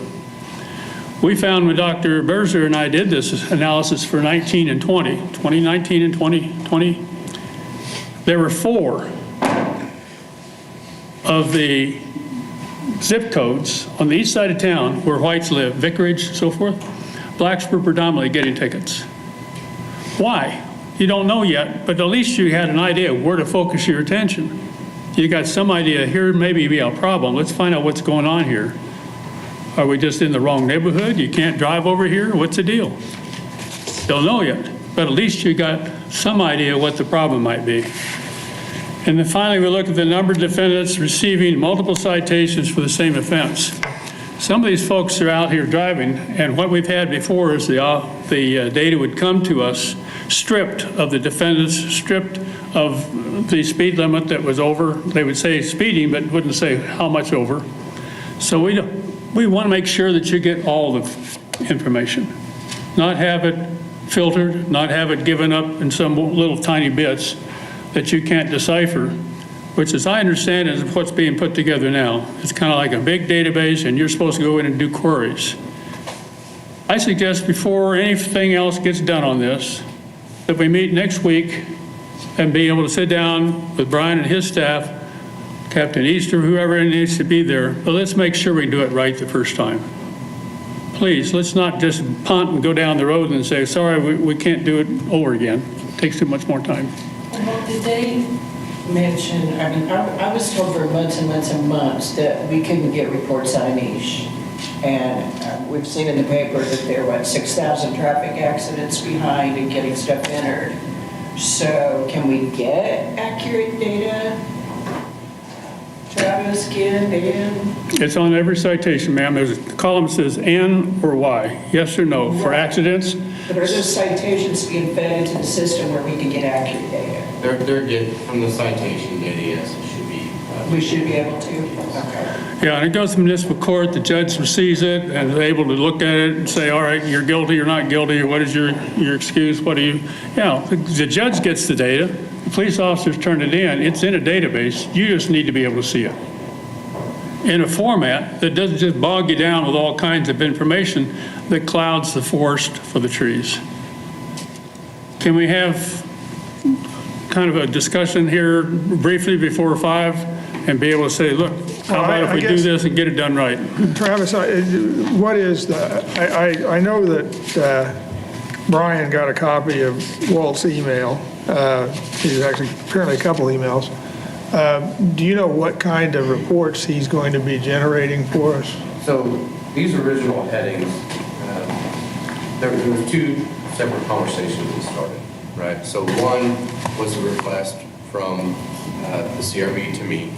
We found when Dr. Berzer and I did this analysis for 2019 and 2020, there were 4 of the zip codes on the east side of town where whites live, Vicarage, so forth. Blacks were predominantly getting tickets. Why? You don't know yet, but at least you had an idea where to focus your attention. You got some idea, here maybe be a problem. Let's find out what's going on here. Are we just in the wrong neighborhood? You can't drive over here? What's the deal? Don't know yet, but at least you got some idea what the problem might be. And then finally, we look at the number of defendants receiving multiple citations for the same offense. Some of these folks are out here driving, and what we've had before is the data would come to us stripped of the defendants, stripped of the speed limit that was over. They would say speeding, but wouldn't say how much over. So we want to make sure that you get all the information, not have it filtered, not have it given up in some little tiny bits that you can't decipher, which, as I understand, is what's being put together now. It's kind of like a big database, and you're supposed to go in and do queries. I suggest before anything else gets done on this, that we meet next week and be able to sit down with Brian and his staff, Captain Easter, whoever needs to be there, but let's make sure we do it right the first time. Please, let's not just punt and go down the road and say, sorry, we can't do it over again. It takes too much more time. Well, did they mention, I mean, I was told for months and months and months that we couldn't get reports on Anish. And we've seen in the paper that there were 6,000 traffic accidents behind in getting stuff entered. So can we get accurate data? Travis, Ken, Dan? It's on every citation, ma'am. There's a column that says N or Y, yes or no, for accidents. But are those citations being fed into the system where we can get accurate data? They're good from the citation data, yes, it should be. We should be able to? Okay. Yeah, and it goes to municipal court, the judge receives it and is able to look at it and say, all right, you're guilty or not guilty, or what is your excuse, what do you, the judge gets the data, the police officers turn it in, it's in a database, you just need to be able to see it. in a format that doesn't just bog you down with all kinds of information that clouds the forest for the trees. Can we have kind of a discussion here briefly before 5 and be able to say, look, how about if we do this and get it done right? Travis, what is I know that Brian got a copy of Walt's email. He's actually apparently a couple emails. Do you know what kind of reports he's going to be generating for us? So these original headings, there were two separate conversations that started, right? So one was a request from the CRB to me,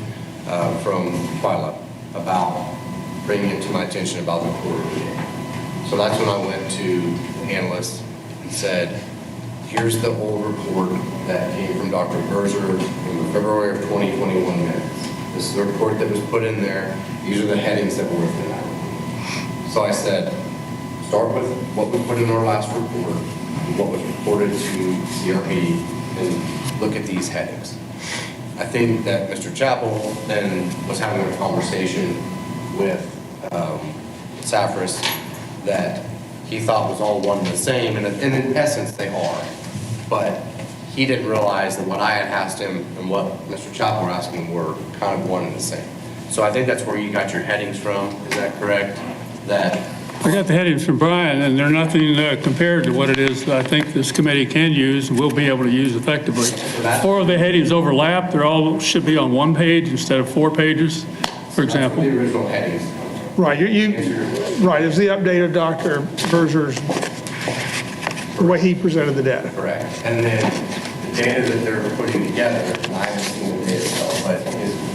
from Twyla, about bringing it to my attention about the quarterly. So that's when I went to the analyst and said, here's the old report that came from Dr. Berzer in February of 2021 minutes. This is the report that was put in there. These are the headings that were within that report. So I said, start with what we put in our last report, what was reported to CRP, and look at these headings. I think that Mr. Chappell then was having a conversation with Saffras that he thought was all one and the same, and in essence they are. But he didn't realize that what I had asked him and what Mr. Chappell were asking were kind of one and the same. So I think that's where you got your headings from, is that correct? That I got the headings from Brian, and they're nothing compared to what it is that I think this committee can use and will be able to use effectively. 4 of the headings overlap. They're all should be on 1 page instead of 4 pages, for example. the original headings. Right, right, it's the update of Dr. Berzer's, the way he presented the data. Correct. And then the data that they're putting together, and I haven't seen the data itself, but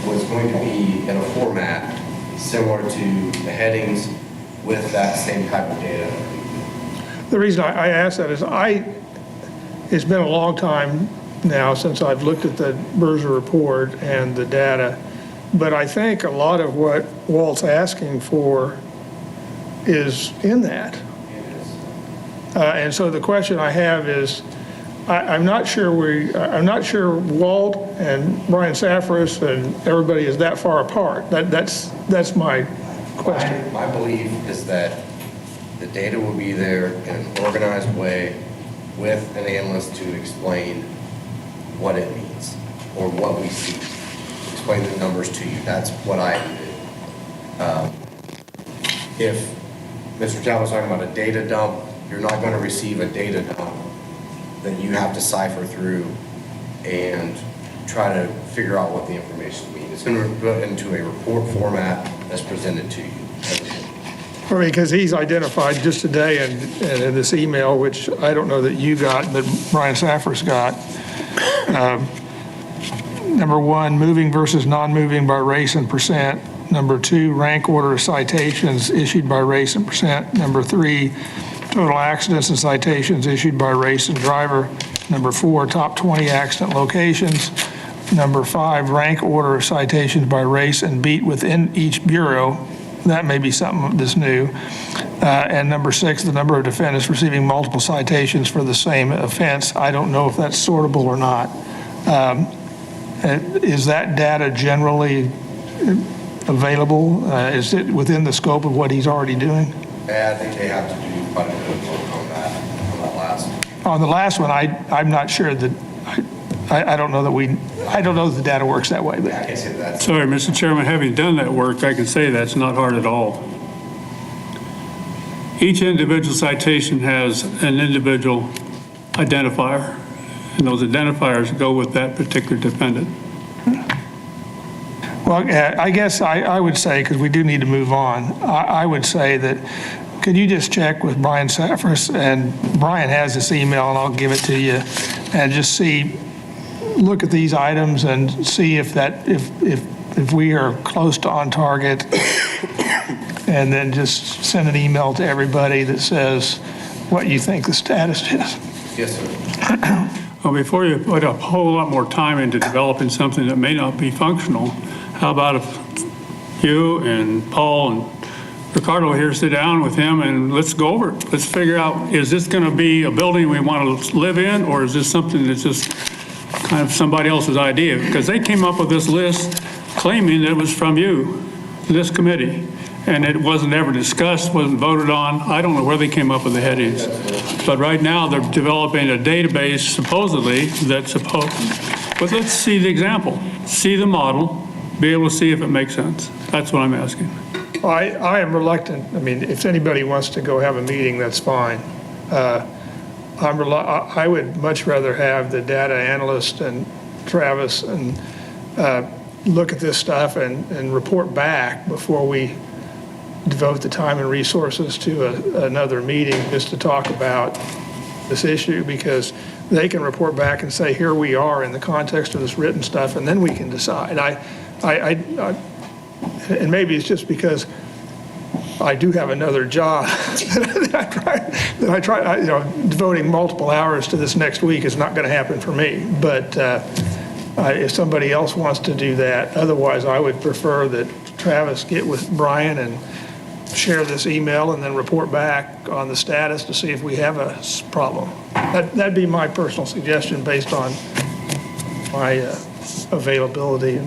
was going to be in a format similar to the headings with that same type of data. The reason I ask that is it's been a long time now since I've looked at the Berzer report and the data, but I think a lot of what Walt's asking for is in that. And so the question I have is, I'm not sure Walt and Brian Saffras and everybody is that far apart. That's my question. My belief is that the data will be there in an organized way with an analyst to explain what it means or what we see. Explain the numbers to you. That's what I do. If Mr. Chow was talking about a data dump, you're not going to receive a data dump that you have to cipher through and try to figure out what the information means. It's going to be put into a report format that's presented to you. Because he's identified just today and in this email, which I don't know that you got, but Brian Saffras got, number 1, moving versus non-moving by race and percent. Number 2, rank order of citations issued by race and percent. Number 3, total accidents and citations issued by race and driver. Number 4, top 20 accident locations. Number 5, rank order of citations by race and beat within each bureau. That may be something that's new. And number 6, the number of defendants receiving multiple citations for the same offense. I don't know if that's sortable or not. Is that data generally available? Is it within the scope of what he's already doing? I think they have to do quite a bit of work on that last. On the last one, I'm not sure that, I don't know that I don't know that the data works that way. But I can't say that. Sorry, Mr. Chairman, having done that work, I can say that's not hard at all. Each individual citation has an individual identifier, and those identifiers go with that particular defendant. Well, I guess I would say, because we do need to move on, I would say that, could you just check with Brian Saffras, and Brian has this email, and I'll give it to you, and just look at these items and see if we are close to on target, and then just send an email to everybody that says what you think the status is. Yes, sir. Well, before you put a whole lot more time into developing something that may not be functional, how about if you and Paul and Ricardo here sit down with him and let's go over it. Let's figure out, is this going to be a building we want to live in, or is this something that's just kind of somebody else's idea? Because they came up with this list claiming that it was from you. this committee, and it wasn't ever discussed, wasn't voted on. I don't know where they came up with the headings. But right now, they're developing a database supposedly that's supposed, but let's see the example, see the model, be able to see if it makes sense. That's what I'm asking. I am reluctant, I mean, if anybody wants to go have a meeting, that's fine. I would much rather have the data analyst and Travis and look at this stuff and report back before we devote the time and resources to another meeting just to talk about this issue, because they can report back and say, here we are in the context of this written stuff, and then we can decide. And maybe it's just because I do have another job that I try, devoting multiple hours to this next week is not going to happen for me. But if somebody else wants to do that, otherwise I would prefer that Travis get with Brian and share this email and then report back on the status to see if we have a problem. That'd be my personal suggestion based on my availability.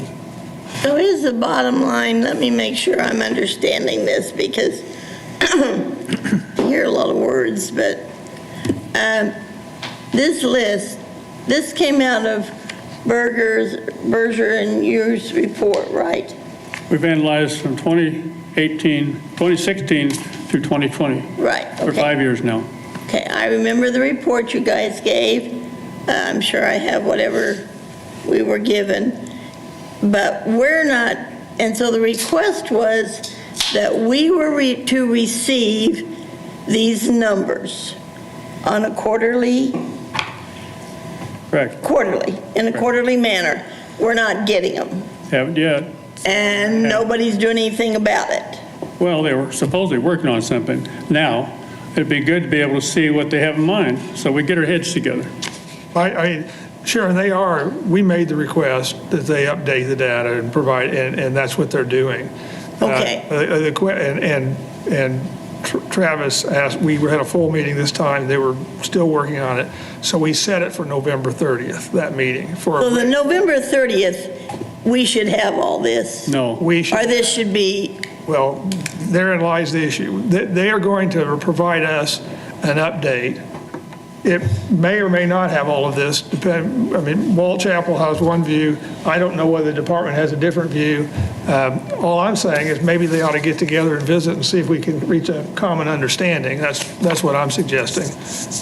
So here's the bottom line. Let me make sure I'm understanding this, because I hear a lot of words, but this list, this came out of Berger and Yu's report, right? We've analyzed from 2016 through 2020. Right. Okay. For 5 years now. Okay, I remember the report you guys gave. I'm sure I have whatever we were given. But we're not, and so the request was that we were to receive these numbers on a quarterly, Correct. in a quarterly manner. We're not getting them. Haven't yet. And nobody's doing anything about it. Well, they were supposedly working on something. Now, it'd be good to be able to see what they have in mind, so we get our heads together. Sharon, we made the request that they update the data and provide, and that's what they're doing. Okay. Travis asked, we had a full meeting this time, they were still working on it, so we set it for November 30th, that meeting. So the November 30th, we should have all this? No. We should. Or this should be? Well, therein lies the issue. They are going to provide us an update. It may or may not have all of this. Walt Chapel has one view. I don't know whether the department has a different view. All I'm saying is maybe they ought to get together and visit and see if we can reach a common understanding. That's what I'm suggesting.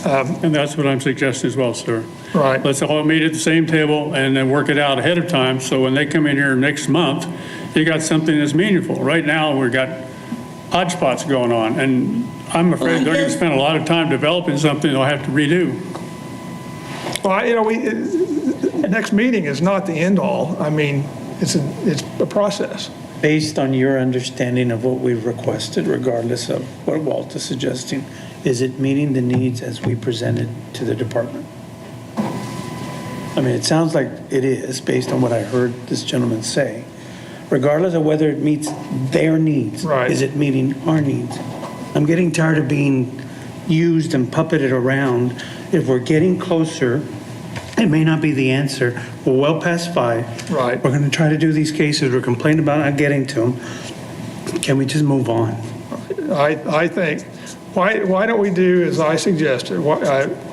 And that's what I'm suggesting as well, sir. Right. Let's all meet at the same table and then work it out ahead of time, so when they come in here next month, you got something that's meaningful. Right now, we've got hodgepodge going on, and I'm afraid they're going to spend a lot of time developing something they'll have to redo. Well, the next meeting is not the end all. I mean, it's a process. Based on your understanding of what we've requested, regardless of what Walt is suggesting, is it meeting the needs as we presented to the department? I mean, it sounds like it is, based on what I heard this gentleman say. Regardless of whether it meets their needs. Right. Is it meeting our needs? I'm getting tired of being used and puppeted around. If we're getting closer, it may not be the answer. We're well past 5. Right. We're going to try to do these cases. We're complaining about not getting to them. Can we just move on? I think, why don't we do as I suggested?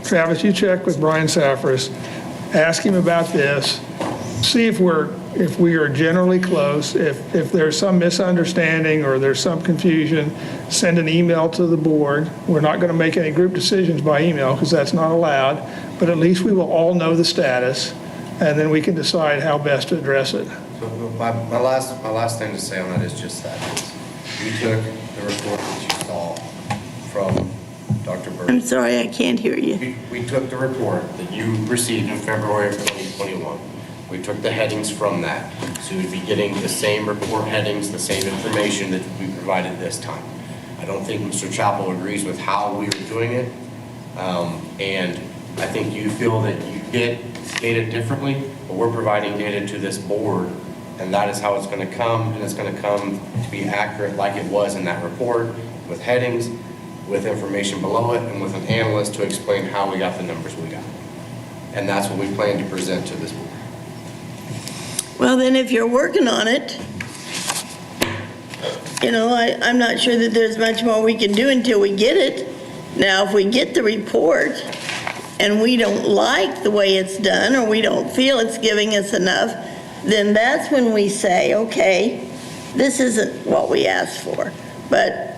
Travis, you check with Brian Safras, ask him about this, see if we are generally close. If there's some misunderstanding or there's some confusion, send an email to the board. We're not going to make any group decisions by email because that's not allowed, but at least we will all know the status, and then we can decide how best to address it. So my last thing to say on that is just that. We took the report that you saw from Dr. Burke. I'm sorry, I can't hear you. We took the report that you received in February of 2021. We took the headings from that. So we'd be getting the same report headings, the same information that we provided this time. I don't think Mr. Chappell agrees with how we were doing it. And I think you feel that you get data differently, but we're providing data to this board, and that is how it's going to come, and it's going to come to be accurate like it was in that report, with headings, with information below it, and with an analyst to explain how we got the numbers we got. And that's what we plan to present to this board. Well, then if you're working on it, I'm not sure that there's much more we can do until we get it. Now, if we get the report and we don't like the way it's done, or we don't feel it's giving us enough, then that's when we say, okay, this isn't what we asked for. But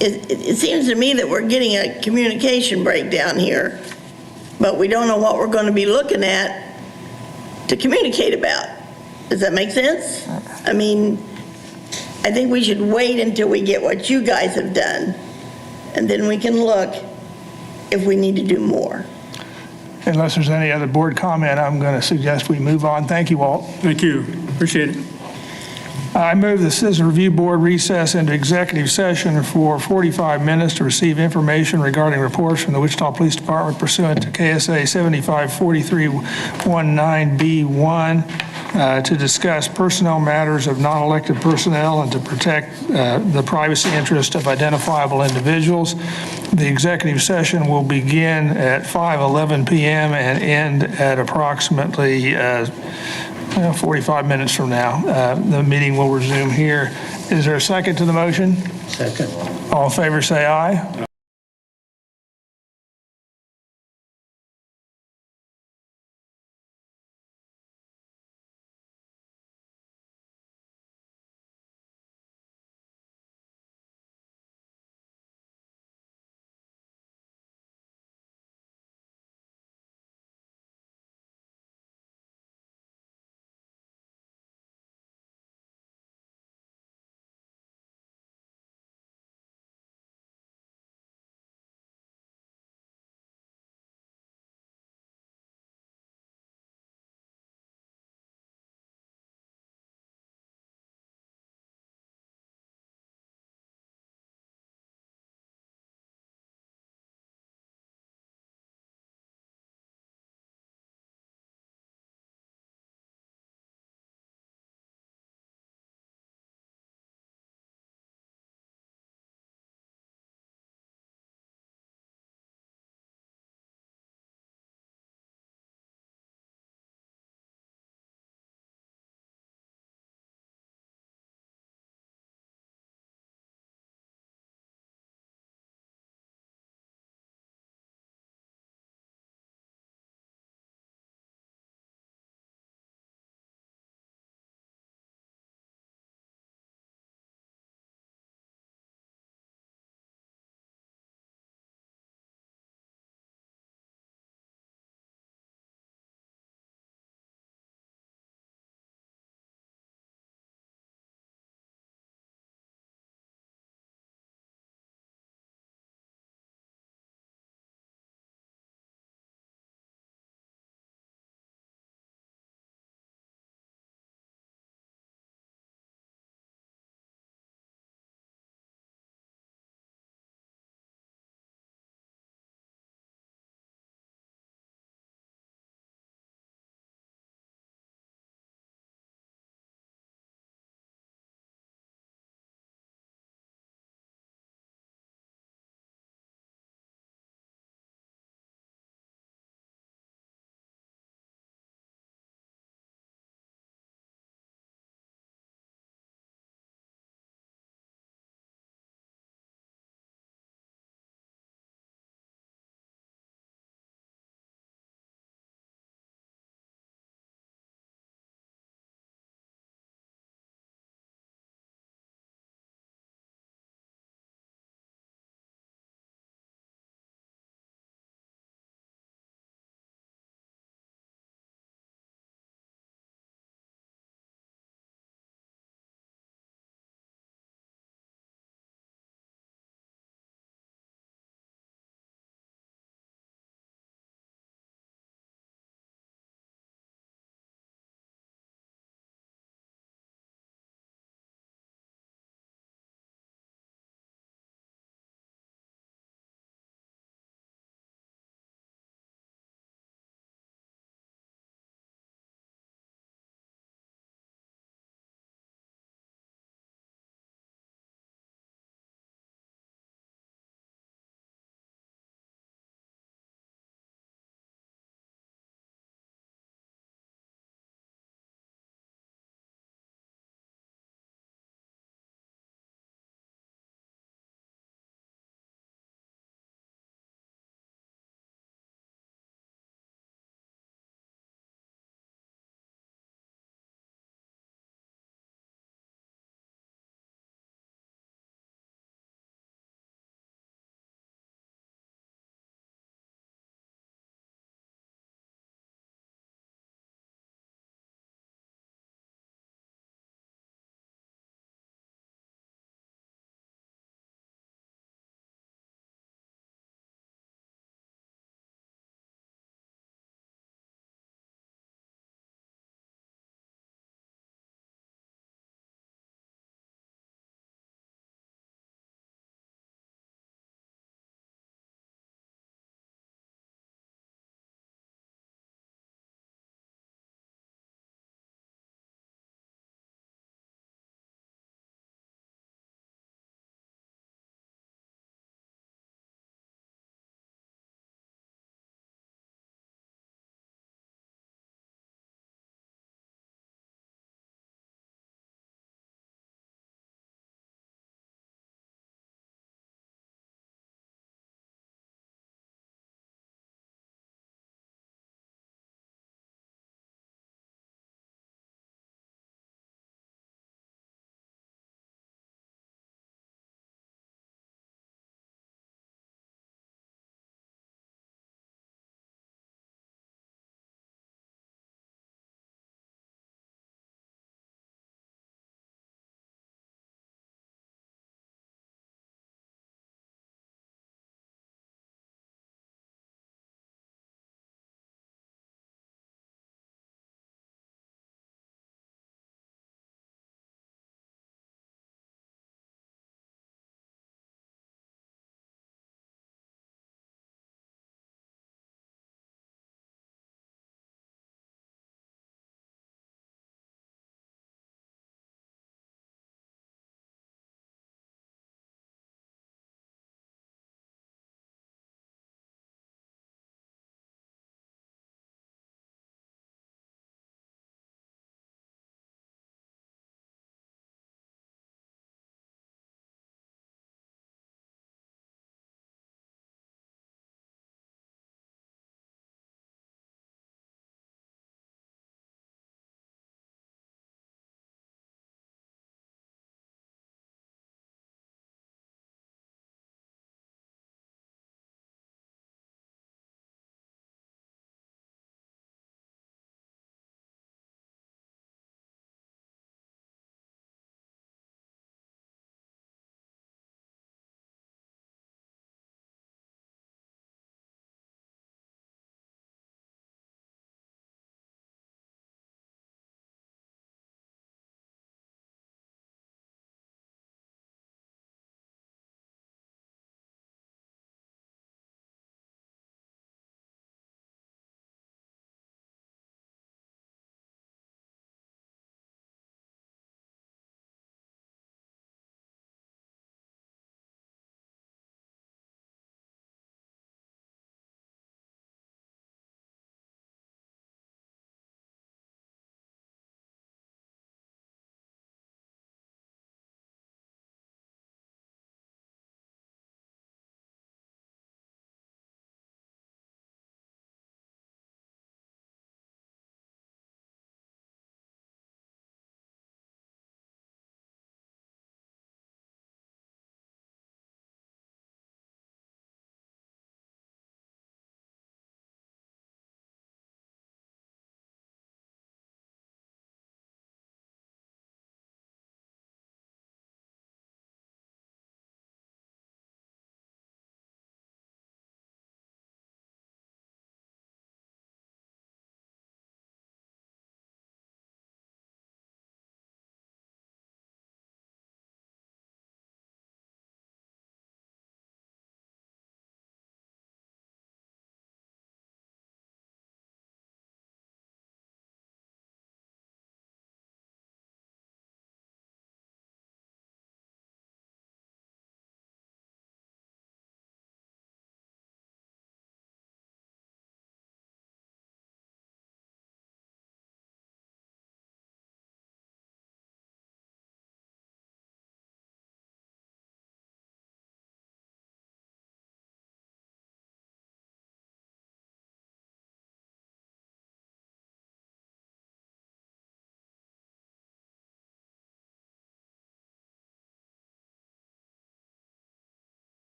it seems to me that we're getting a communication breakdown here, but we don't know what we're going to be looking at to communicate about. Does that make sense? I mean, I think we should wait until we get what you guys have done, and then we can look if we need to do more. Unless there's any other board comment, I'm going to suggest we move on. Thank you, Walt. Thank you. Appreciate it. I move the Citizen Review Board recess into executive session for 45 minutes to receive information regarding reports from the Wichita Police Department pursuant to KSA 754319B1 to discuss personnel matters of non-elected personnel and to protect the privacy interest of identifiable individuals. The executive session will begin at 5:11 p.m. and end at approximately 45 minutes from now. The meeting will resume here. Is there a second to the motion? Second. All in favor, say aye.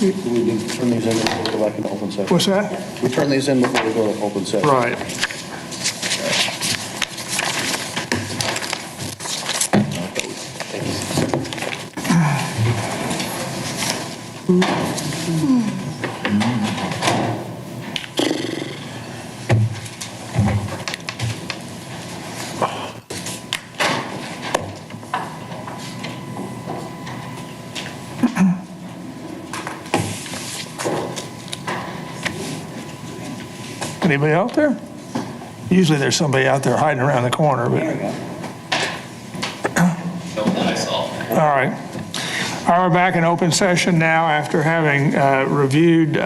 We need to turn these in before we go back into open session. What's that? We turn these in before we go to open session. Right. Anybody out there? Usually there's somebody out there hiding around the corner, but. All right. All right, we're back in open session now after having reviewed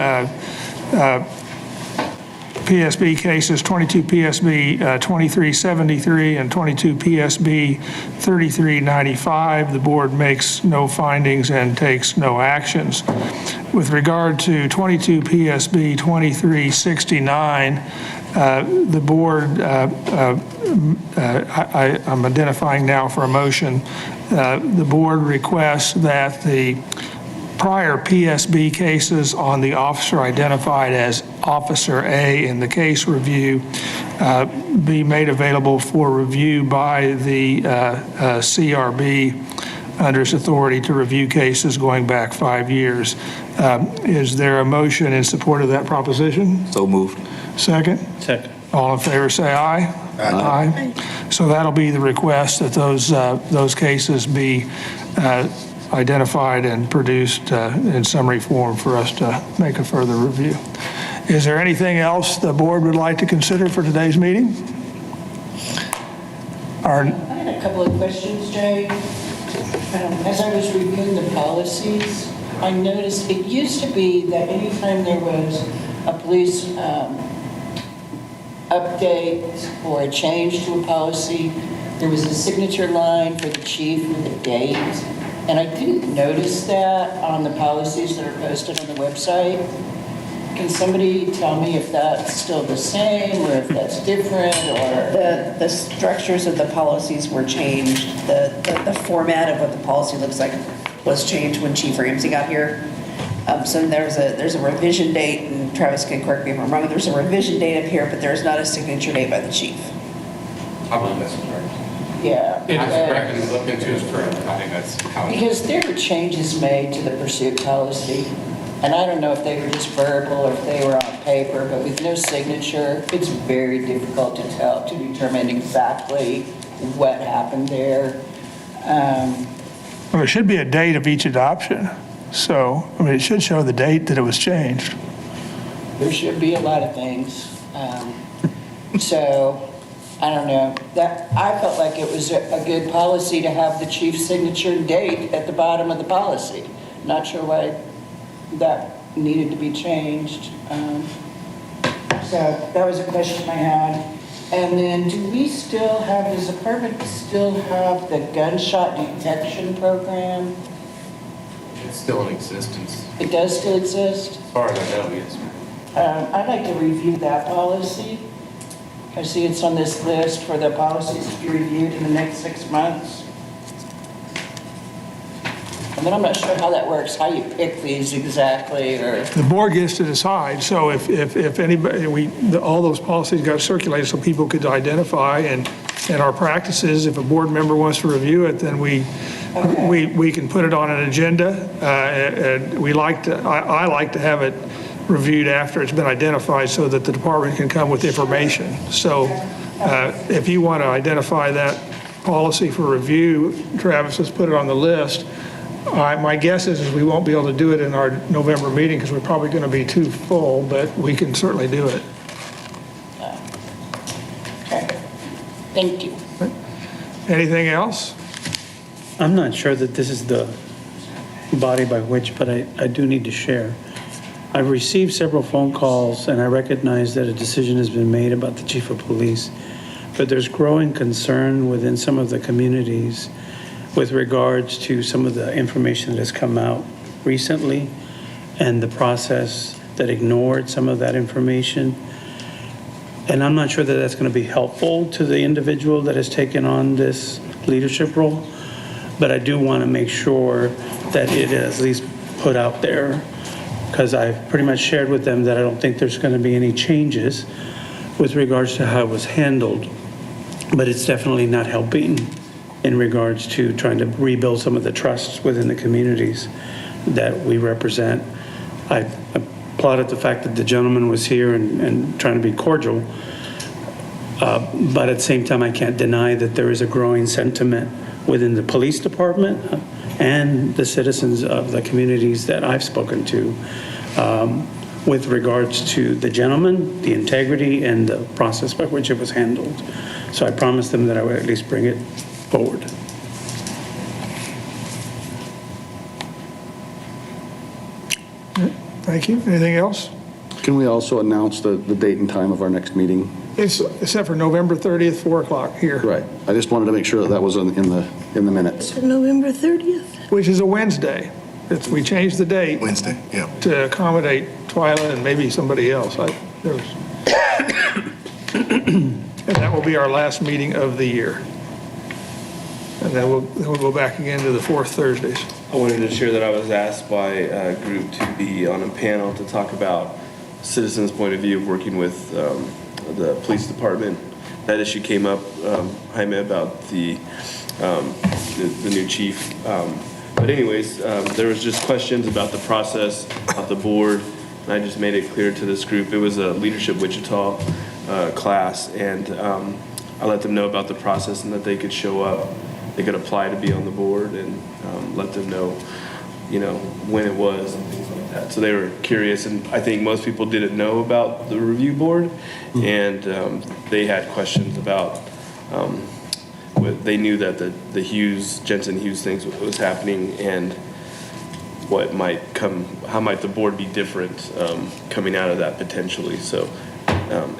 PSB cases, 22 PSB 2373 and 22 PSB 3395. The board makes no findings and takes no actions. With regard to 22 PSB 2369, the board, I'm identifying now for a motion, the board requests that the prior PSB cases on the officer identified as Officer A in the case review be made available for review by the CRB under its authority to review cases going back 5 years. Is there a motion in support of that proposition? So moved. Second? Second. All in favor, say aye. Aye. So that'll be the request that those cases be identified and produced in summary form for us to make a further review. Is there anything else the board would like to consider for today's meeting? I had a couple of questions, Jay. As I was reviewing the policies, I noticed it used to be that anytime there was a police update or a change to a policy, there was a signature line for the chief with a date. And I didn't notice that on the policies that are posted on the website. Can somebody tell me if that's still the same or if that's different or? The structures of the policies were changed. The format of what the policy looks like was changed when Chief Ramsey got here. So there's a revision date, and Travis can correct me if I'm wrong, there's a revision date up here, but there's not a signature date by the chief. I believe that's correct. Yeah. It is correct, and looked into is correct. I think that's how it is. Because there were changes made to the pursuit policy, and I don't know if they were just verbal or if they were on paper, but with no signature, it's very difficult to determine exactly what happened there. Well, there should be a date of each adoption. So, I mean, it should show the date that it was changed. There should be a lot of things. So, I don't know. I felt like it was a good policy to have the chief's signature and date at the bottom of the policy. Not sure why that needed to be changed. So that was a question I had. And then does the department still have the gunshot detection program? It's still in existence. It does still exist? As far as I know, yes. I'd like to review that policy. I see it's on this list for the policies to be reviewed in the next 6 months. And then I'm not sure how that works, how you pick these exactly, or... The board gets to decide, so if anybody, all those policies got circulated so people could identify, and our practices, if a board member wants to review it, then we can put it on an agenda. And I like to have it reviewed after it's been identified so that the department can come with information. So if you want to identify that policy for review, Travis, let's put it on the list. My guess is we won't be able to do it in our November meeting because we're probably going to be too full, but we can certainly do it. Okay. Thank you. Anything else? I'm not sure that this is the body by which, but I do need to share. I've received several phone calls, and I recognize that a decision has been made about the chief of police, but there's growing concern within some of the communities with regards to some of the information that has come out recently and the process that ignored some of that information. And I'm not sure that that's going to be helpful to the individual that has taken on this leadership role, but I do want to make sure that it is at least put out there because I've pretty much shared with them that I don't think there's going to be any changes with regards to how it was handled. But it's definitely not helping in regards to trying to rebuild some of the trusts within the communities that we represent. I applauded the fact that the gentleman was here and trying to be cordial. But at the same time, I can't deny that there is a growing sentiment within the police department and the citizens of the communities that I've spoken to with regards to the gentleman, the integrity, and the process by which it was handled. So I promised them that I would at least bring it forward. Thank you. Anything else? Can we also announce the date and time of our next meeting? Except for November 30th, 4 o'clock here. Right. I just wanted to make sure that was in the minutes. November 30th? Which is a Wednesday. We changed the date. Wednesday, yeah. To accommodate Twyla and maybe somebody else. And that will be our last meeting of the year. And then we'll go back again to the fourth Thursdays. I wanted to share that I was asked by a group to be on a panel to talk about citizens' point of view of working with the police department. That issue came up, Jaime, about the new chief. But anyways, there was just questions about the process, about the board, and I just made it clear to this group. It was a Leadership Wichita class, and I let them know about the process and that they could show up. They could apply to be on the board and let them know, when it was and things like that. So they were curious, and I think most people didn't know about the review board, and they had questions about. They knew that the Jensen Hughes things was happening, and what might come, how might the board be different coming out of that potentially. So,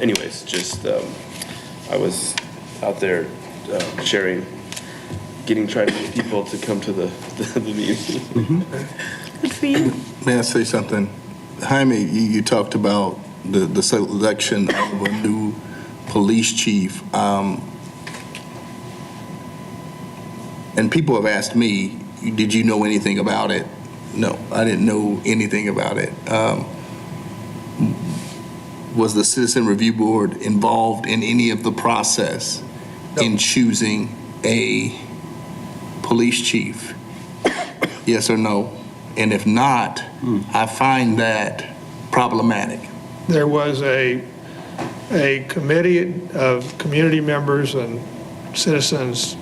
anyways, just I was out there sharing. Trying to get people to come to the meeting. Good for you. May I say something? Jaime, you talked about the selection of a new police chief. And people have asked me, did you know anything about it? No, I didn't know anything about it. Was the Citizen Review Board involved in any of the process in choosing a police chief? Yes or no? And if not, I find that problematic. There was a committee of community members and citizens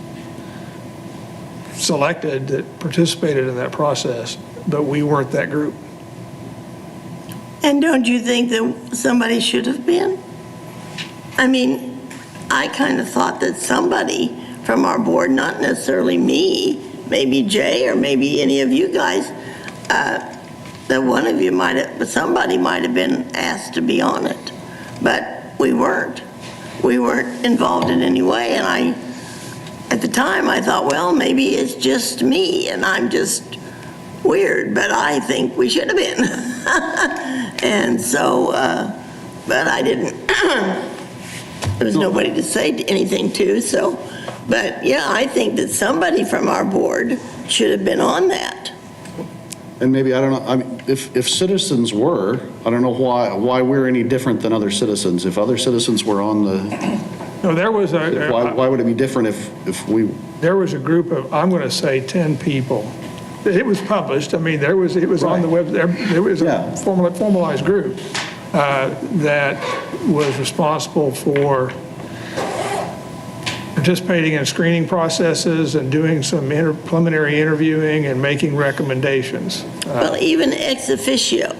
selected that participated in that process, but we weren't that group. And don't you think that somebody should have been? I mean, I kind of thought that somebody from our board, not necessarily me, maybe Jay or maybe any of you guys, that one of you somebody might have been asked to be on it. But we weren't. We weren't involved in any way. And at the time, I thought, well, maybe it's just me and I'm just weird, but I think we should have been. And so, but I didn't. There was nobody to say anything to, so. But yeah, I think that somebody from our board should have been on that. And maybe, I don't know, I mean, if citizens were, I don't know why we're any different than other citizens. If other citizens were on the, No, there was why would it be different if we? There was a group of, I'm going to say 10 people. It was published. I mean, it was on the web. There was a formalized group that was responsible for participating in screening processes and doing some preliminary interviewing and making recommendations. Well, even ex officio,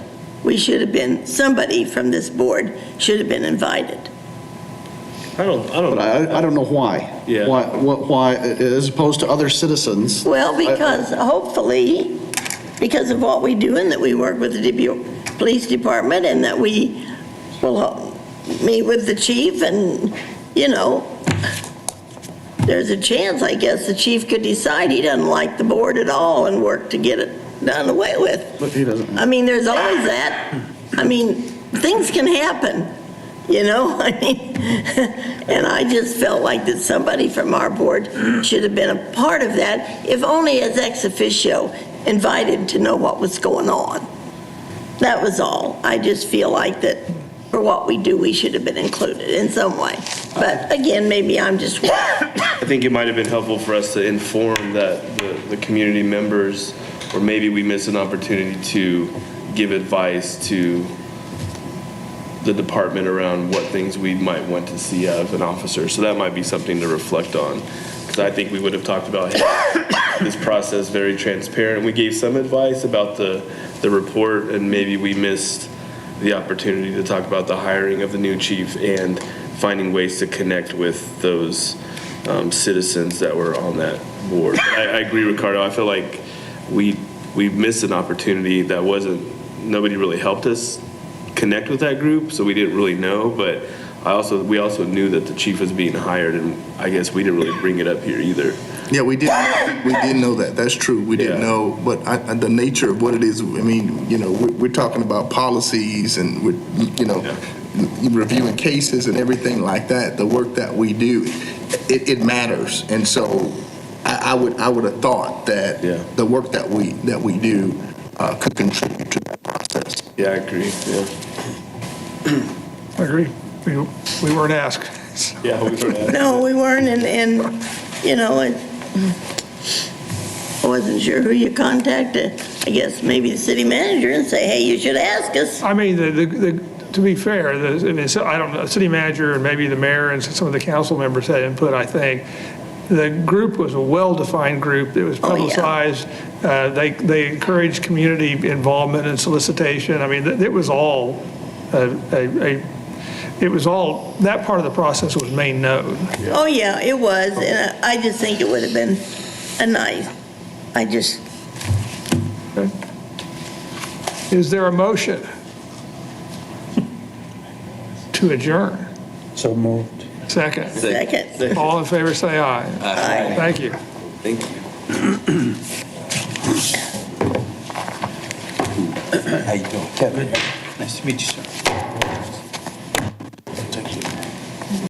somebody from this board should have been invited. I don't know why. Yeah. Why, as opposed to other citizens? Well, because hopefully, because of what we do and that we work with the police department and that we will meet with the chief and, there's a chance, I guess, the chief could decide he doesn't like the board at all and work to get it done away with. But he doesn't. I mean, there's always that. I mean, things can happen, I mean, and I just felt like that somebody from our board should have been a part of that, if only as ex officio, invited to know what was going on. That was all. I just feel like that for what we do, we should have been included in some way. But again, maybe I'm just, I think it might have been helpful for us to inform that the community members, or maybe we missed an opportunity to give advice to the department around what things we might want to see out of an officer. So that might be something to reflect on. Because I think we would have talked about this process very transparent. We gave some advice about the report, and maybe we missed the opportunity to talk about the hiring of the new chief and finding ways to connect with those citizens that were on that board. I agree, Ricardo. I feel like we missed an opportunity that nobody really helped us connect with that group, so we didn't really know. But we also knew that the chief was being hired, and I guess we didn't really bring it up here either. Yeah, we did know that. That's true. We didn't know, but the nature of what it is, I mean, we're talking about policies and we're, reviewing cases and everything like that. The work that we do, it matters. And so I would have thought that the work that we do could contribute to that process. Yeah, I agree. Yeah. I agree. We weren't asked. Yeah, we were at. no, we weren't, and I wasn't sure who you contacted. I guess maybe the city manager and say, hey, you should ask us. I mean, to be fair, I don't know, city manager and maybe the mayor and some of the council members had input, I think. The group was a well-defined group. It was publicized. They encouraged community involvement and solicitation. I mean, it was all that part of the process was made known. Oh, yeah, it was, and I just think it would have been Okay. Is there a motion to adjourn? So moved. Second. second. All in favor, say aye. Aye. Thank you. Thank you. How you doing? Kevin. Nice to meet you, sir.